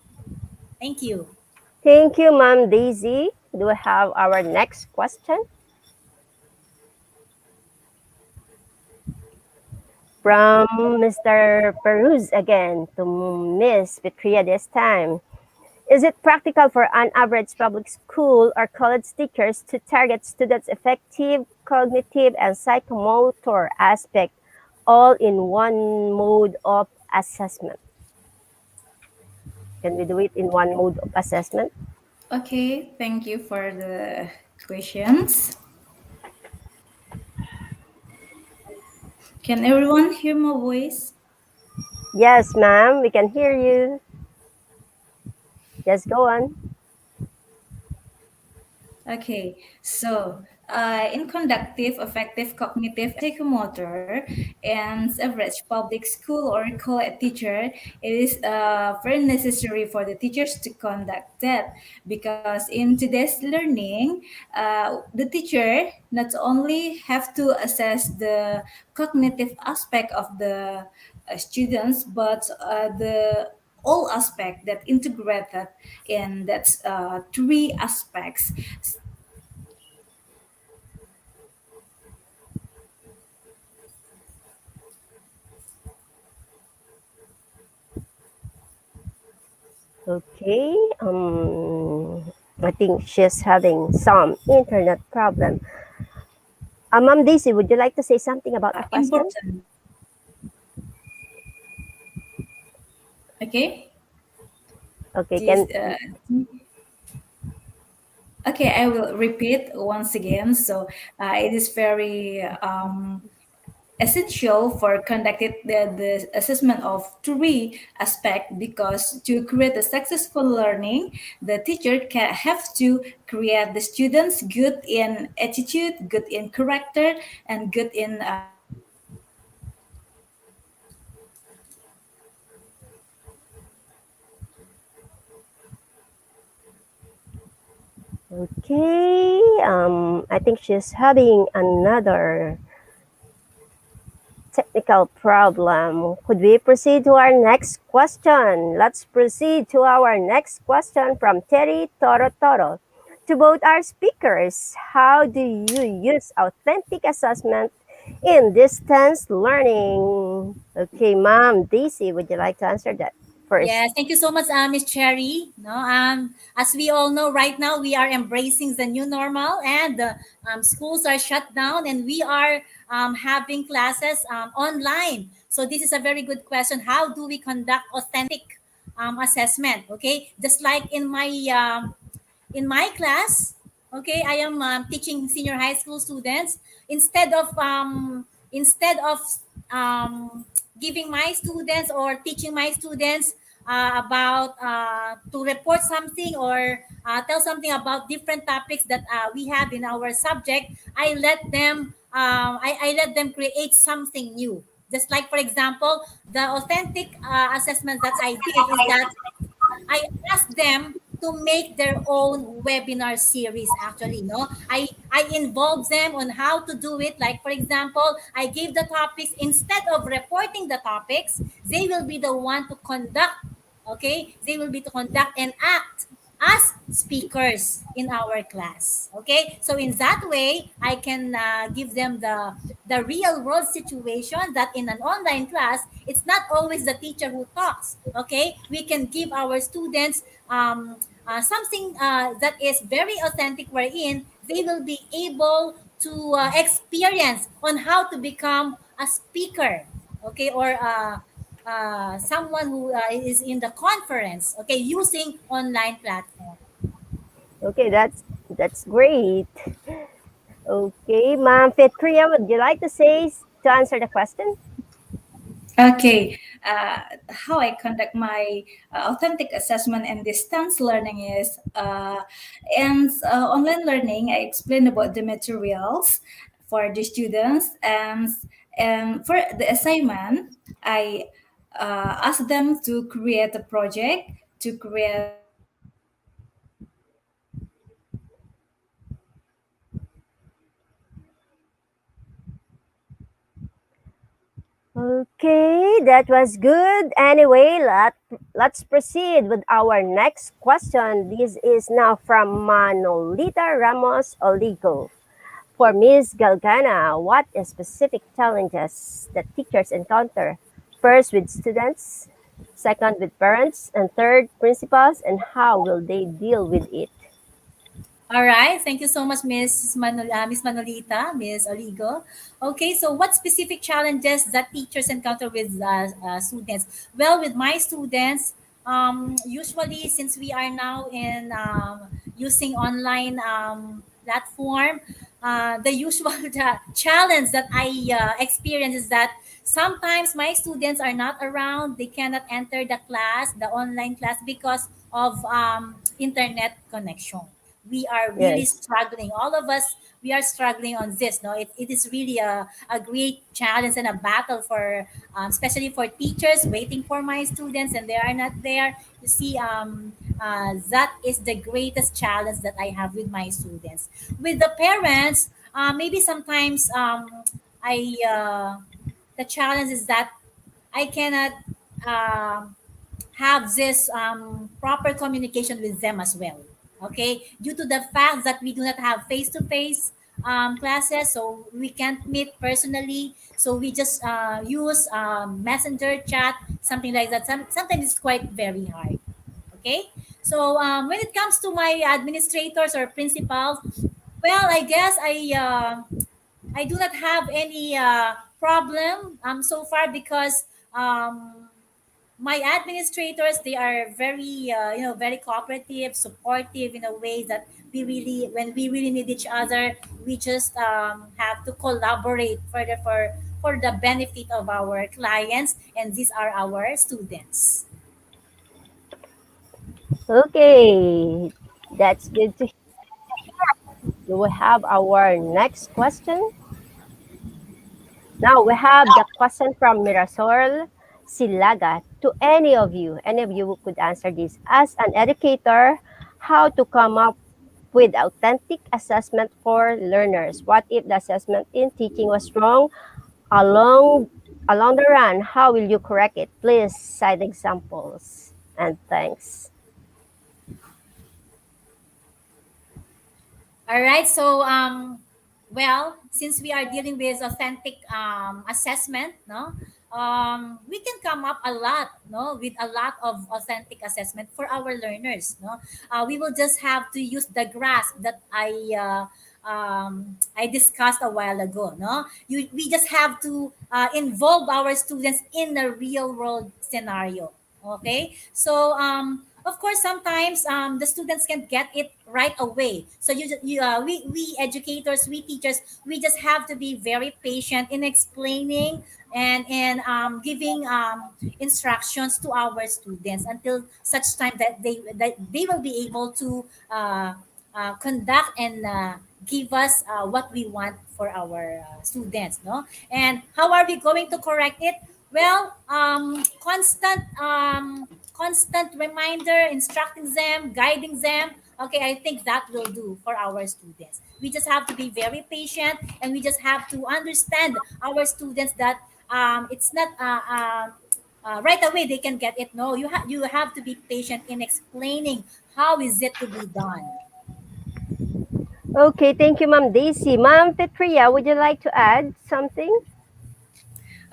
Thank you. Thank you, Ma'am Daisy. Do we have our next question? From Mr. Peruz again to Miss Petria this time. Is it practical for an average public school or college teachers to target students' effective cognitive and psychomotor aspect all in one mode of assessment? Can we do it in one mode of assessment? Okay, thank you for the questions. Can everyone hear my voice? Yes, ma'am, we can hear you. Just go on. Okay, so in conductive, affective, cognitive, psychomotor, and average public school or college teacher, it is very necessary for the teachers to conduct that because in today's learning, the teacher not only have to assess the cognitive aspect of the students, but the all aspect that integrated in that three aspects. Okay. I think she's having some internet problem. Ma'am Daisy, would you like to say something about the question? Important. Okay. Okay, This, can okay, I will repeat once again. So it is very essential for conducting the assessment of three aspects because to create a successful learning, the teacher can have to create the students good in attitude, good in character, and good in okay. I think she's having another technical problem. Could we proceed to our next question? Let's proceed to our next question from Terry Toro Toro. To both our speakers, how do you use authentic assessment in distance learning? Okay, Ma'am Daisy, would you like to answer that first? Yes, thank you so much, Miss Cherry. No, as we all know, right now we are embracing the new normal, and schools are shut down, and we are having classes online. So this is a very good question. How do we conduct authentic assessment? Okay, just like in my class, okay, I am teaching senior high school students. Instead of giving my students or teaching my students about to report something or tell something about different topics that we have in our subject, I let them create something new. Just like, for example, the authentic assessment that I did is that I asked them to make their own webinar series. Actually, no, I involve them on how to do it. Like for example, I give the topics. Instead of reporting the topics, they will be the one to conduct. Okay, they will be to conduct and act as speakers in our class. Okay, so in that way I can give them the real world situation that in an online class it's not always the teacher who talks. Okay, we can give our students something that is very authentic, wherein they will be able to experience on how to become a speaker. Okay, or someone who is in the conference, okay, using online platform. Okay, that's great. Okay, Ma'am Fitria, would you like to say to answer the question? Okay, how I conduct my authentic assessment and distance learning is, and online learning, I explain about the materials for the students, and for the assignment, I ask them to create a project, to create Okay, that was good. Anyway, let's proceed with our next question. This is now from Manolita Ramos Oligo. For Ms. Galgana, what are specific challenges that teachers encounter? First, with students, second, with parents, and third, principals, and how will they deal with it? All right. Thank you so much, Miss Manolita, Miss Oligo. Okay, so what specific challenges that teachers encounter with students? Well, with my students, usually since we are now in using online platform, the usual challenge that I experience is that sometimes my students are not around. They cannot enter the class, the online class, because of internet connection. We are really Yes. struggling, all of us. We are struggling on this, no, it is really a great challenge and a battle for especially for teachers waiting for my students and they are not there. You see, that is the greatest challenge that I have with my students. With the parents, maybe sometimes I the challenge is that I cannot have this proper communication with them as well. Okay, due to the fact that we do not have face-to-face classes, so we can't meet personally. So we just use messenger chat, something like that. Sometimes it's quite very hard. Okay, so when it comes to my administrators or principals, well, I guess I do not have any problem so far because my administrators, they are very very cooperative, supportive in a way that we really, when we really need each other, we just have to collaborate further for the benefit of our clients, and these are our students. Okay, that's good to hear. Do we have our next question? Now we have the question from Mirasol Silaga. To any of you who could answer this. As an educator, how to come up with authentic assessment for learners? What if the assessment in teaching was wrong along along the run? How will you correct it? Please cite examples. And thanks. All right. So, well, since we are dealing with authentic assessment, no, we can come up a lot, no, with a lot of authentic assessment for our learners, no. We will just have to use the grasp that I discussed a while ago, no. We just have to involve our students in a real world scenario. Okay, so of course sometimes the students can get it right away. So we educators, we teachers, we just have to be very patient in explaining and giving instructions to our students until such time that they will be able to conduct and give us what we want for our students, no. And how are we going to correct it? Well, constant constant reminder, instructing them, guiding them, okay, I think that will do for our students. We just have to be very patient, and we just have to understand our students that it's not right away they can get it. No, you have to be patient in explaining how is it to be done. Okay, thank you, Ma'am Daisy. Ma'am Petria, would you like to add something?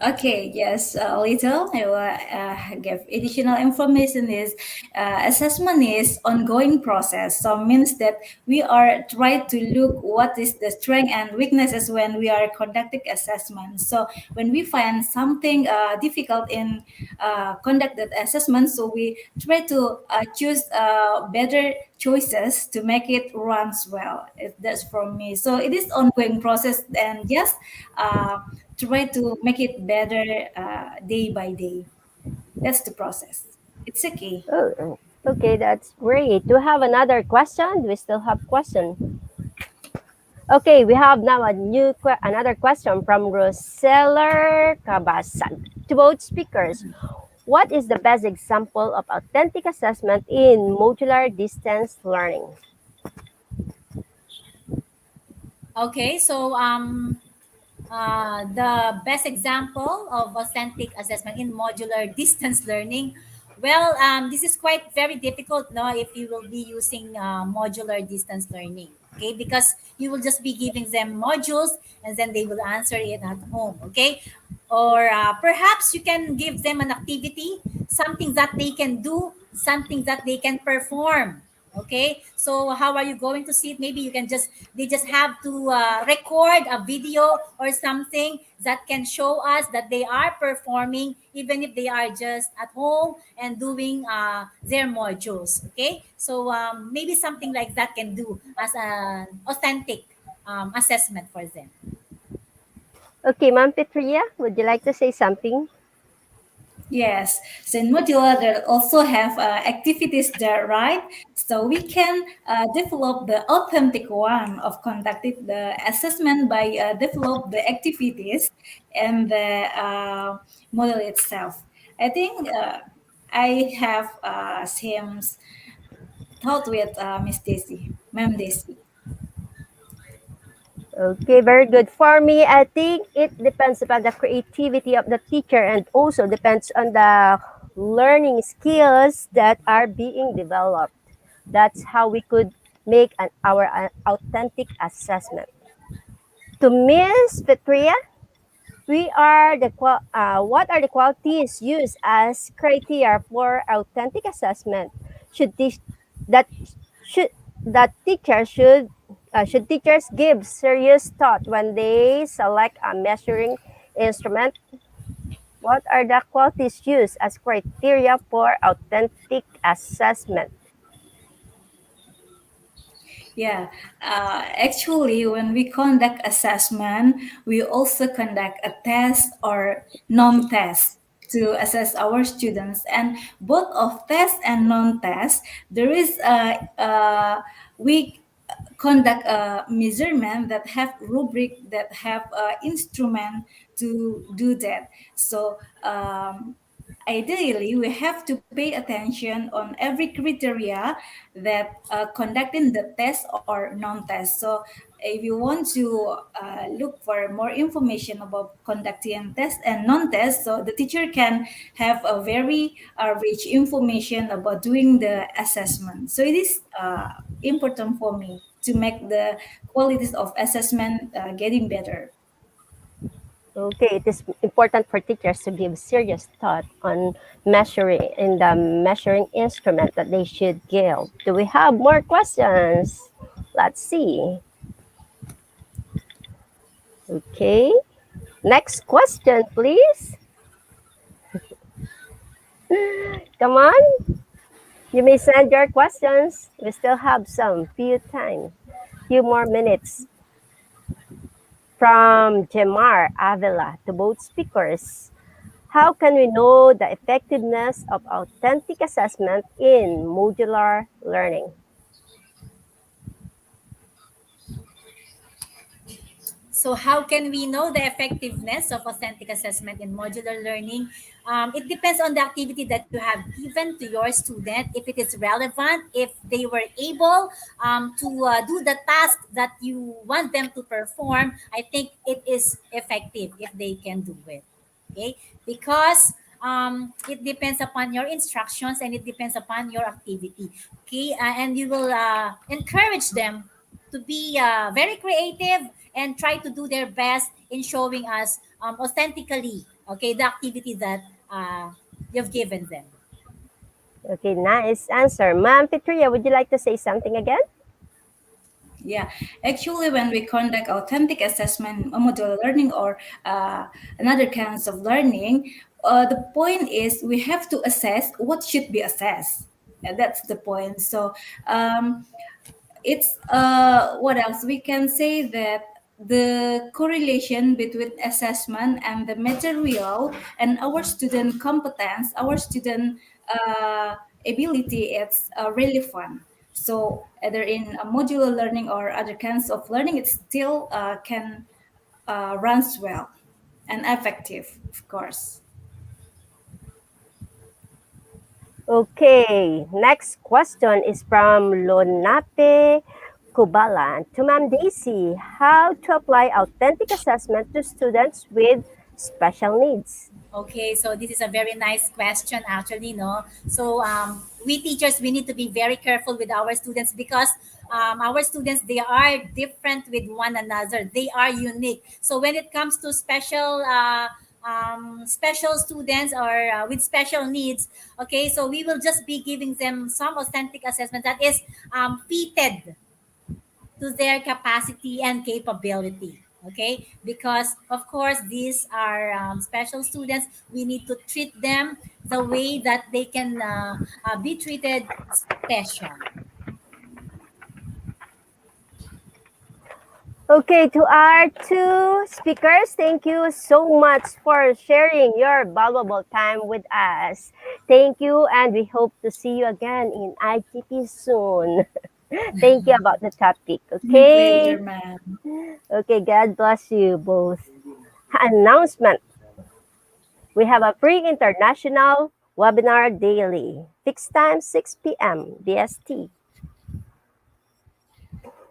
Okay, yes, a little. I will give additional information is assessment is ongoing process. So means that we are trying to look what is the strength and weaknesses when we are conducting assessment. So when we find something difficult in conducted assessment, so we try to choose better choices to make it runs well. That's from me. So it is ongoing process, and just try to make it better day by day. That's the process. It's okay. Oh, okay, that's great. Do we have another question? Do we still have question? Okay, we have now another question from Roseller Cabasag. To both speakers, what is the best example of authentic assessment in modular distance learning? Okay, so the best example of authentic assessment in modular distance learning. Well, this is quite very difficult, no, if you will be using modular distance learning. Okay, because you will just be giving them modules and then they will answer it at home. Okay, or perhaps you can give them an activity, something that they can do, something that they can perform. Okay, so how are you going to see it? Maybe you can just they just have to record a video or something that can show us that they are performing, even if they are just at home and doing their modules. Okay, so maybe something like that can do as an authentic assessment for them. Okay, Ma'am Petria, would you like to say something? Yes, so in modular there also have activities there, right? So we can develop the authentic one of conducting the assessment by develop the activities and the model itself. I think I have same thought with Miss Daisy, Ma'am Daisy. Okay, very good. For me, I think it depends upon the creativity of the teacher and also depends on the learning skills that are being developed. That's how we could make our authentic assessment. To Miss Petria, what are the qualities used as criteria for authentic assessment? Should teach that should that teacher should teachers give serious thought when they select a measuring instrument? What are the qualities used as criteria for authentic assessment? Yeah, actually, when we conduct assessment, we also conduct a test or non-test to assess our students. And both of test and non-test, there is we conduct a measurement that have rubric that have instrument to do that. So ideally, we have to pay attention on every criteria that conducting the test or non-test. So if you want to look for more information about conducting test and non-test, so the teacher can have a very rich information about doing the assessment. So it is important for me to make the qualities of assessment getting better. Okay, it is important for teachers to give serious thought on measuring in the measuring instrument that they should give. Do we have more questions? Let's see. Okay, next question, please. Come on, you may send your questions. We still have some few more minutes. From Jemar Avila to both speakers. How can we know the effectiveness of authentic assessment in modular learning? So how can we know the effectiveness of authentic assessment in modular learning? It depends on the activity that you have given to your student, if it is relevant, if they were able to do the task that you want them to perform. I think it is effective if they can do it. Okay, because it depends upon your instructions and it depends upon your activity. Okay, and you will encourage them to be very creative and try to do their best in showing us authentically, okay, the activity that you've given them. Okay, nice answer. Ma'am Fitria, would you like to say something again? Yeah, actually, when we conduct authentic assessment, modular learning, or another kinds of learning, the point is we have to assess what should be assessed. That's the point. So it's what else we can say that the correlation between assessment and the material and our student competence, our student ability, it's really fun. So either in a modular learning or other kinds of learning, it still can runs well and effective, of course. Okay, next question is from Lonape Kubalan to Ma'am Daisy. How to apply authentic assessment to students with special needs? Okay, so this is a very nice question, actually, no? So we teachers, we need to be very careful with our students because our students, they are different with one another. They are unique. So when it comes to special students or with special needs, okay, so we will just be giving them some authentic assessment that is fitted to their capacity and capability. Okay, because of course these are special students. We need to treat them the way that they can be treated special. Okay, to our two speakers, thank you so much for sharing your valuable time with us. Thank you, and we hope to see you again in IGP soon. Thank you about the topic. My pleasure, Okay. ma'am. Okay, God bless you both. Announcement. We have a free international webinar daily. Fixed time 6 p.m. BST.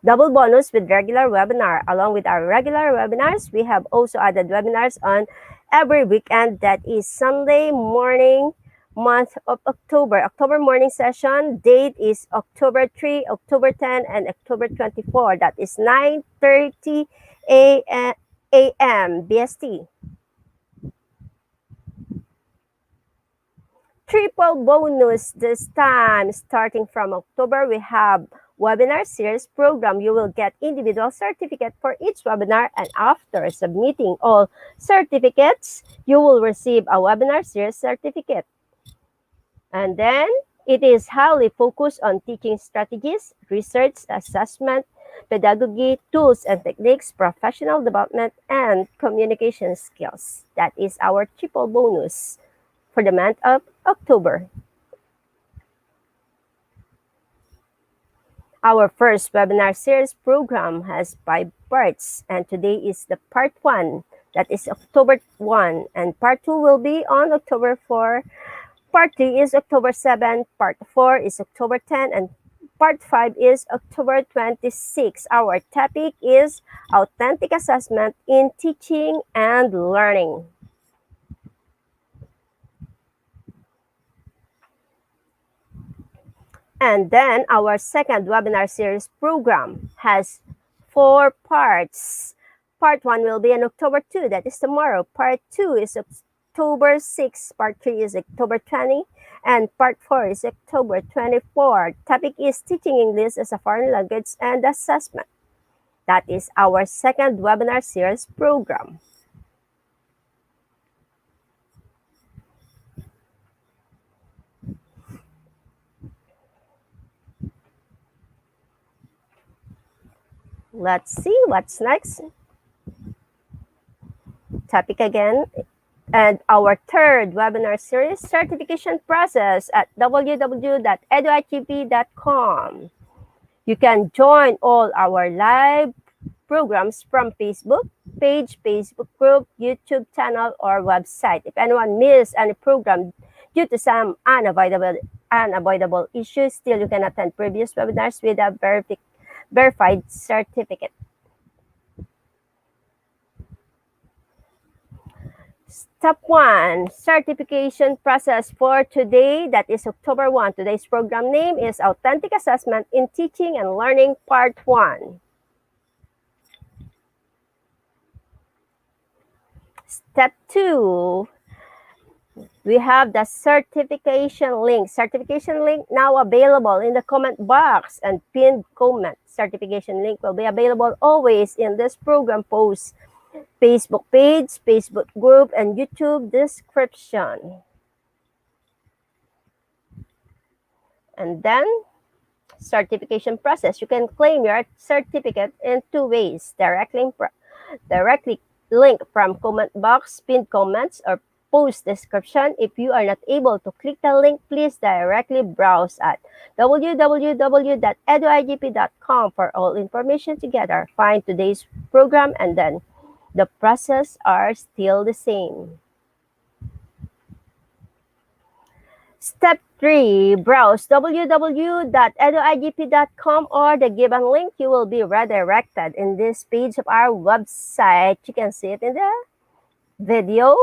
Double bonus with regular webinar. Along with our regular webinars, we have also added webinars on every weekend. That is Sunday morning, month of October. October morning session. Date is October 3, October 10, and October 24. That is 9:30 a.m. BST. Triple bonus this time. Starting from October, we have webinar series program. You will get individual certificate for each webinar, and after submitting all certificates, you will receive a webinar series certificate. And then it is highly focused on teaching strategies, research, assessment, pedagogy, tools and techniques, professional development, and communication skills. That is our triple bonus for the month of October. Our first webinar series program has 5 parts, and today is the part 1. That is October 1, and part 2 will be on October 4. Part 3 is October 7, part 4 is October 10, and part 5 is October 26. Our topic is authentic assessment in teaching and learning. And then our second webinar series program has 4 parts. Part 1 will be on October 2, that is tomorrow. Part 2 is October 6, Part 3 is October 20, and Part 4 is October 24. Topic is teaching English as a foreign language and assessment. That is our second webinar series program. Let's see what's next. Topic again, and our third webinar series, certification process at www.eduigp.com. You can join all our live programs from Facebook, page, Facebook group, YouTube channel, or website. If anyone missed any program due to some unavoidable issues, still you can attend previous webinars with a verified certificate. Step 1, certification process for today. That is October 1. Today's program name is Authentic Assessment in Teaching and Learning Part 1. Step 2, we have the certification link. Certification link now available in the comment box and pinned comment. Certification link will be available always in this program post, Facebook page, Facebook group, and YouTube description. And then, certification process. You can claim your certificate in 2 ways. Directly link from comment box, pinned comments, or post description. If you are not able to click the link, please directly browse at www.eduigp.com for all information together. Find today's program, and then the process are still the same. Step 3, browse www.eduigp.com or the given link. You will be redirected in this page of our website. You can see it in the video.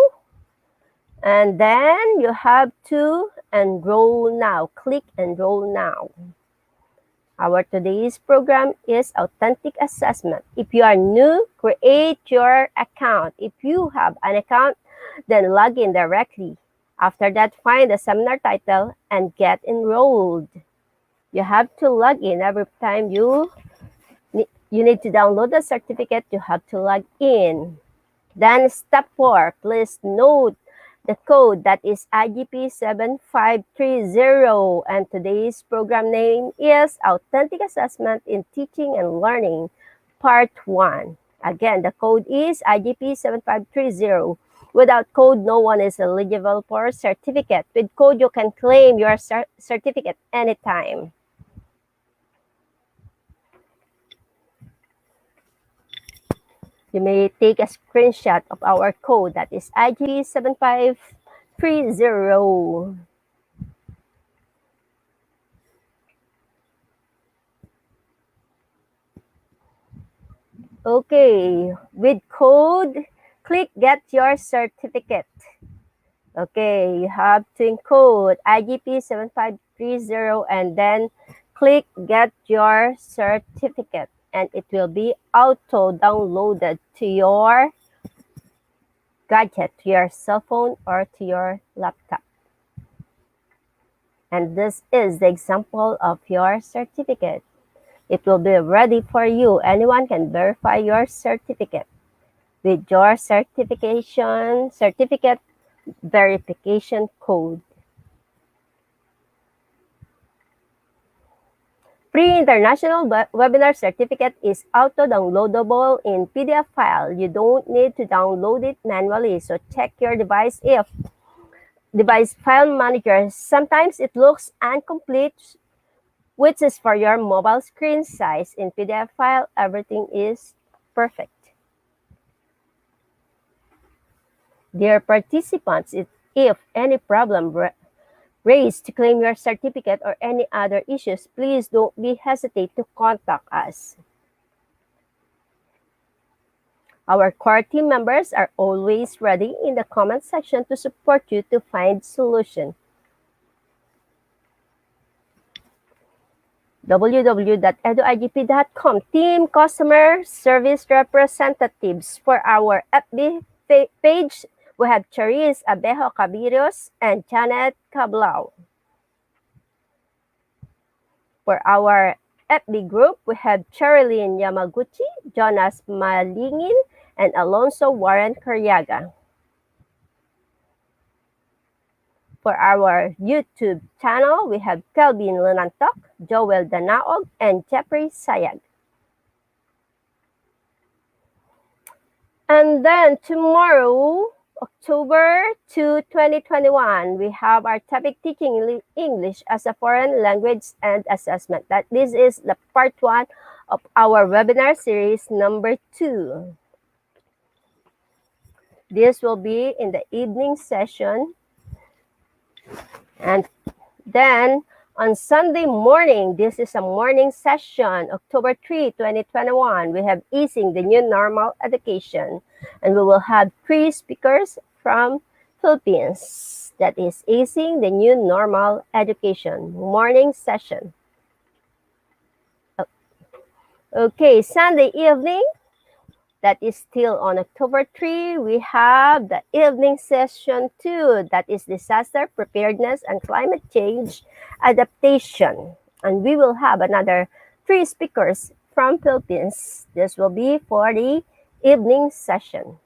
And then you have to enroll now. Click enroll now. Our today's program is Authentic Assessment. If you are new, create your account. If you have an account, then log in directly. After that, find the seminar title and get enrolled. You have to log in every time you need to download the certificate. You have to log in. Then step 4, please note the code that is IGP 7530, and today's program name is Authentic Assessment in Teaching and Learning Part 1. Again, the code is IGP 7530. Without code, no one is eligible for certificate. With code, you can claim your certificate anytime. You may take a screenshot of our code that is IGP 7530. Okay, with code, click Get Your Certificate. Okay, you have to encode IGP 7530 and then click Get Your Certificate, and it will be auto-downloaded to your gadget, to your cell phone, or to your laptop. And this is the example of your certificate. It will be ready for you. Anyone can verify your certificate with your certificate verification code. Free international webinar certificate is auto-downloadable in PDF file. You don't need to download it manually, so check your device file manager. Sometimes it looks incomplete, which is for your mobile screen size. In PDF file, everything is perfect. Dear participants, if any problem raised to claim your certificate or any other issues, please don't be hesitate to contact us. Our core team members are always ready in the comment section to support you to find solution. www.eduigp.com Team Customer Service Representatives. For our FB page, we have Charis Abejo Cabiros and Janet Cablao. For our FB group, we have Cherilyn Yamaguchi, Jonas Malingin, and Alonso Warren Carriaga. For our YouTube channel, we have Kelvin Lunantok, Joel Danaog, and Jeffrey Sayag. And then tomorrow, October 2, 2021, we have our topic Teaching English as a Foreign Language and Assessment. This is the part 1 of our webinar series number 2. This will be in the evening session. And then on Sunday morning, this is a morning session, October 3, 2021. We have Easing the New Normal Education. And we will have 3 speakers from Philippines. That is Easing the New Normal Education, morning session. Okay, Sunday evening, that is still on October 3. We have the evening session 2, that is disaster preparedness and climate change adaptation. And we will have another 3 speakers from Philippines. This will be for the evening session.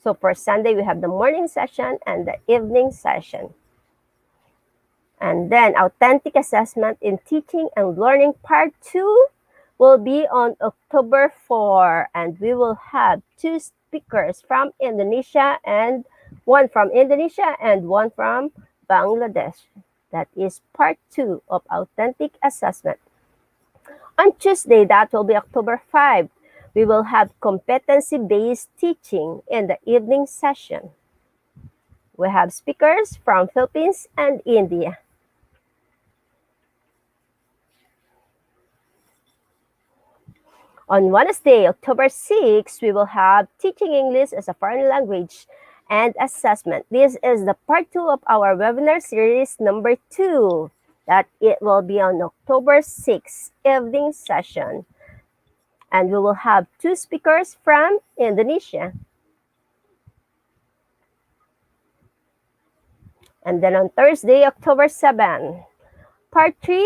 So for Sunday, we have the morning session and the evening session. And then authentic assessment in teaching and learning part 2 will be on October 4, and we will have 2 speakers from Indonesia and one from Indonesia and one from Bangladesh. That is part 2 of authentic assessment. On Tuesday, that will be October 5, we will have competency-based teaching in the evening session. We have speakers from Philippines and India. On Wednesday, October 6, we will have Teaching English as a Foreign Language and Assessment. This is the part 2 of our webinar series number 2. That it will be on October 6, evening session. And we will have 2 speakers from Indonesia. And then on Thursday, October 7, part 3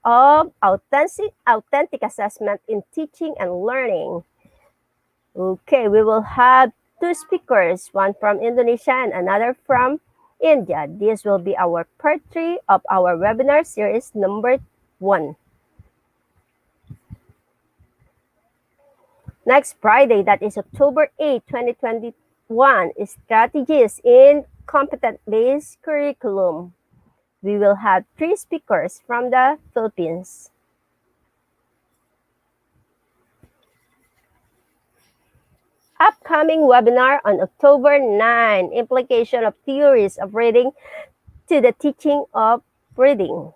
of authentic assessment in teaching and learning. Okay, we will have 2 speakers, one from Indonesia and another from India. This will be our part 3 of our webinar series number 1. Next Friday, that is October 8, 2021, is strategies in competent-based curriculum. We will have 3 speakers from the Philippines. Upcoming webinar on October 9, implication of theories of reading to the teaching of reading.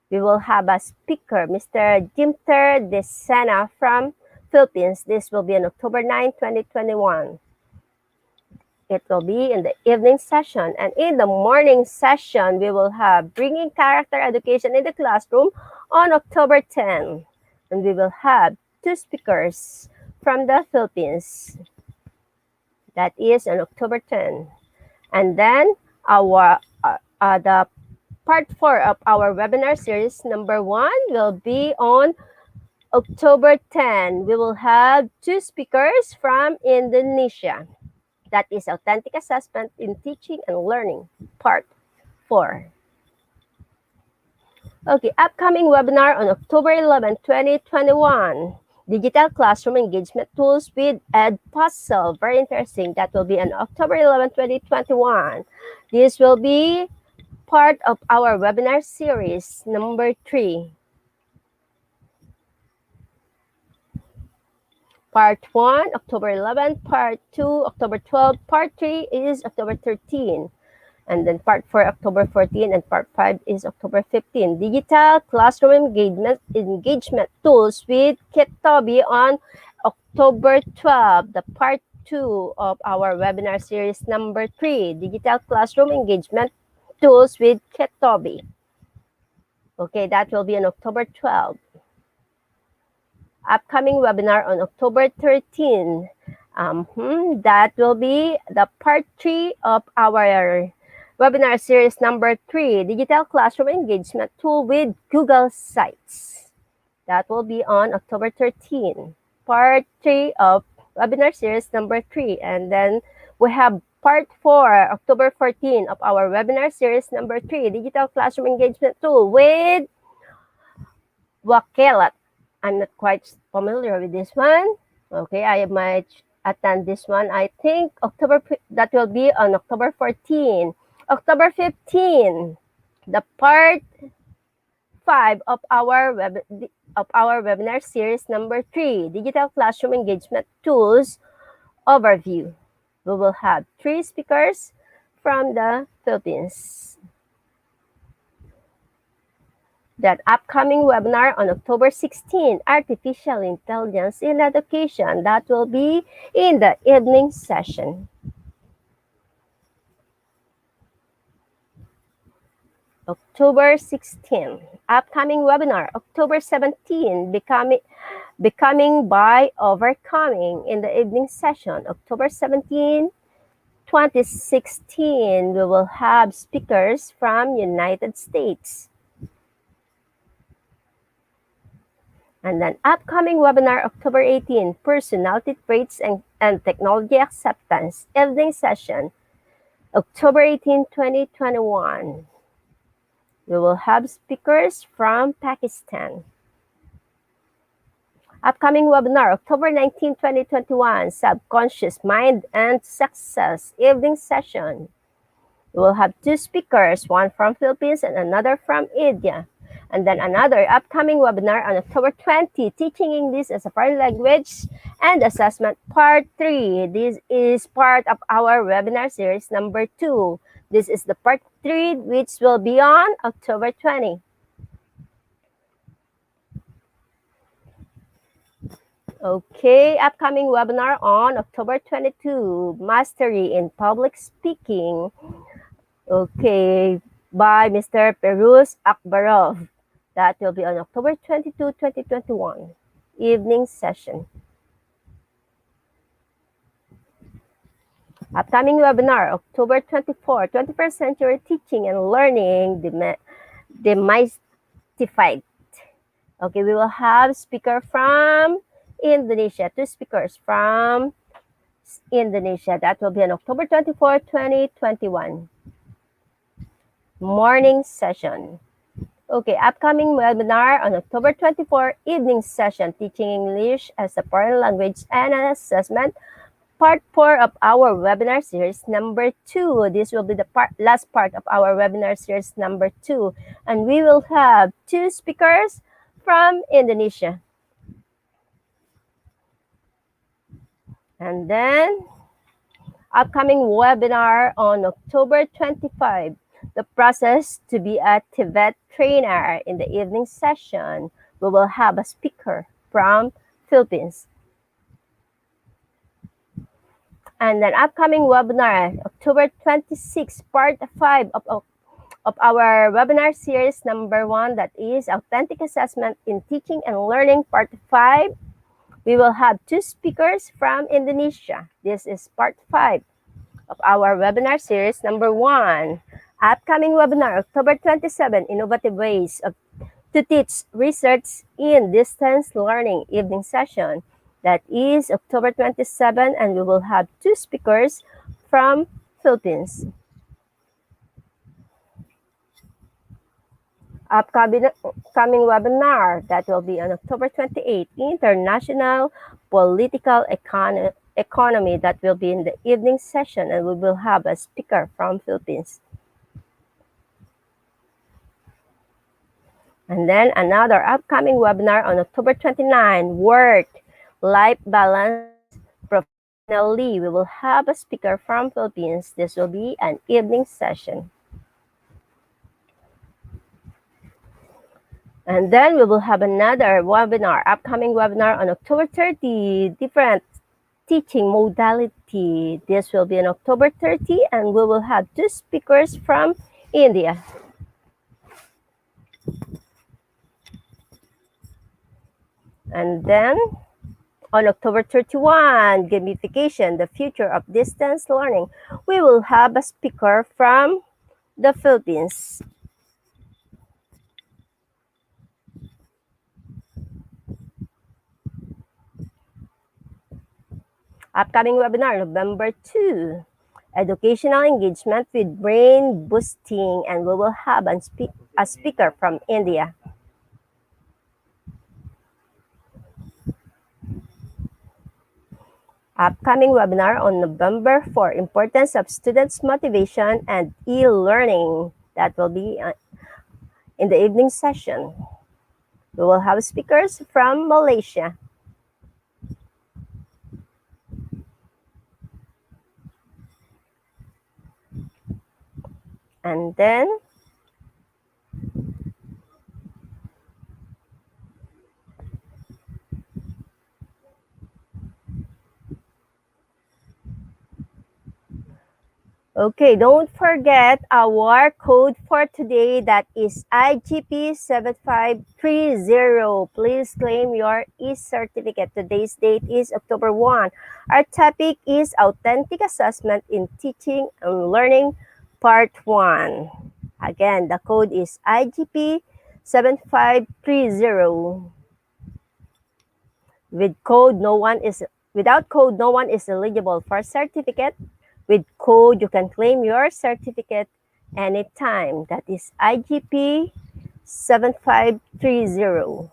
We will have a speaker, Mr. Jimter De Sena from Philippines. This will be on October 9, 2021. It will be in the evening session. And in the morning session, we will have Bringing Character Education in the Classroom on October 10. And we will have 2 speakers from the Philippines. That is on October 10. And then the part 4 of our webinar series number 1 will be on October 10. We will have 2 speakers from Indonesia. That is authentic assessment in teaching and learning, part 4. Okay, upcoming webinar on October 11, 2021. Digital classroom engagement tools with Edpuzzle. Very interesting. That will be on October 11, 2021. This will be part of our webinar series number 3. Part 1, October 11, Part 2, October 12, Part 3 is October 13. And then Part 4, October 14, and Part 5 is October 15. Digital classroom engagement tools with Ketobi on October 12, the Part 2 of our webinar series number 3, Digital Classroom Engagement Tools with Ketobi. Okay, that will be on October 12. Upcoming webinar on October 13. That will be the part 3 of our webinar series number 3, Digital Classroom Engagement Tool with Google Sites. That will be on October 13. Part 3 of webinar series number 3. And then we have part 4, October 14 of our webinar series number 3, Digital Classroom Engagement Tool with Wakelat. I'm not quite familiar with this one. Okay, I might attend this one. I think that will be on October 14. October 15, the part 5 of our webinar series number 3, Digital Classroom Engagement Tools overview. We will have 3 speakers from the Philippines. That upcoming webinar on October 16, Artificial Intelligence in Education, that will be in the evening session. October 16, upcoming webinar, October 17, Becoming by Overcoming in the evening session, October 17, 2016, we will have speakers from United States. And then upcoming webinar, October 18, Personality Traits and Technology Acceptance, evening session, October 18, 2021. We will have speakers from Pakistan. Upcoming webinar, October 19, 2021, Subconscious Mind and Success, evening session. We will have 2 speakers, one from Philippines and another from India. And then another upcoming webinar on October 20, Teaching English as a Foreign Language and Assessment Part 3. This is part of our webinar series number 2. This is the Part 3, which will be on October 20. Okay, upcoming webinar on October 22, Mastery in Public Speaking. Okay, by Mr. Peruz Akbarov. That will be on October 22, 2021, evening session. Upcoming webinar, October 24, 21st Century Teaching and Learning Demystified. Okay, we will have speaker from Indonesia, 2 speakers from Indonesia. That will be on October 24, 2021. Morning session. Okay, upcoming webinar on October 24, evening session, Teaching English as a Foreign Language and an Assessment, part 4 of our webinar series number 2. This will be the last part of our webinar series number 2. And we will have 2 speakers from Indonesia. And then, upcoming webinar on October 25, the process to be a Tibet trainer. In the evening session, we will have a speaker from Philippines. And then upcoming webinar, October 26, part 5 of our webinar series number 1, that is Authentic Assessment in Teaching and Learning, part 5. We will have 2 speakers from Indonesia. This is part 5 of our webinar series number 1. Upcoming webinar, October 27, Innovative Ways to Teach Research in Distance Learning, evening session. That is October 27, and we will have 2 speakers from Philippines. Upcoming webinar, that will be on October 28, International Political Economy, that will be in the evening session, and we will have a speaker from Philippines. And then another upcoming webinar on October 29, Work-Life Balance Professionally. We will have a speaker from Philippines. This will be an evening session. And then we will have another webinar, upcoming webinar on October 30, different teaching modality. This will be on October 30, and we will have 2 speakers from India. And then on October 31, Gamification, the Future of Distance Learning, we will have a speaker from the Philippines. Upcoming webinar, November 2, Educational Engagement with Brain Boosting, and we will have a speaker from India. Upcoming webinar on November 4, Importance of Students' Motivation and E-Learning. That will be in the evening session. We will have speakers from Malaysia. And then, okay, don't forget our code for today, that is IGP7530. Please claim your e-certificate. Today's date is October 1. Our topic is Authentic Assessment in Teaching and Learning Part 1. Again, the code is IGP7530. With code, no one is Without code, no one is eligible for certificate. With code, you can claim your certificate anytime. That is IGP 7530.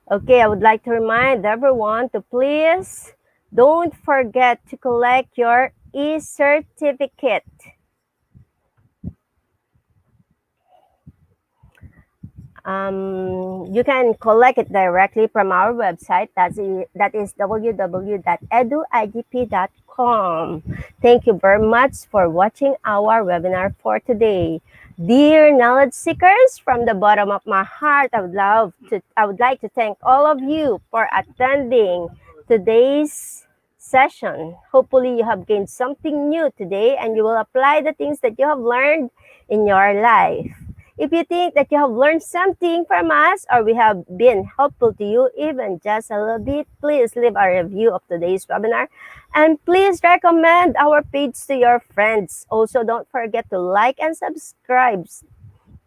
Okay, I would like to remind everyone to please don't forget to collect your e-certificate. You can collect it directly from our website. That is www.eduigp.com. Thank you very much for watching our webinar for today. Dear knowledge seekers, from the bottom of my heart, I would like to thank all of you for attending today's session. Hopefully you have gained something new today and you will apply the things that you have learned in your life. If you think that you have learned something from us or we have been helpful to you, even just a little bit, please leave a review of today's webinar. And please recommend our page to your friends. Also, don't forget to like and subscribe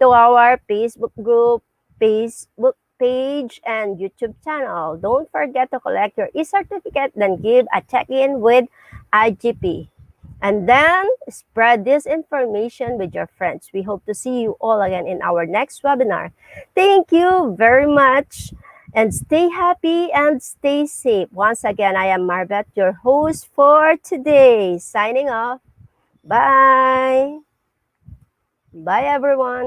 to our Facebook group, Facebook page, and YouTube channel. Don't forget to collect your e-certificate, then give a check-in with IGP. And then spread this information with your friends. We hope to see you all again in our next webinar. Thank you very much and stay happy and stay safe. Once again, I am Marvet, your host for today. Signing off. Bye. Bye, everyone.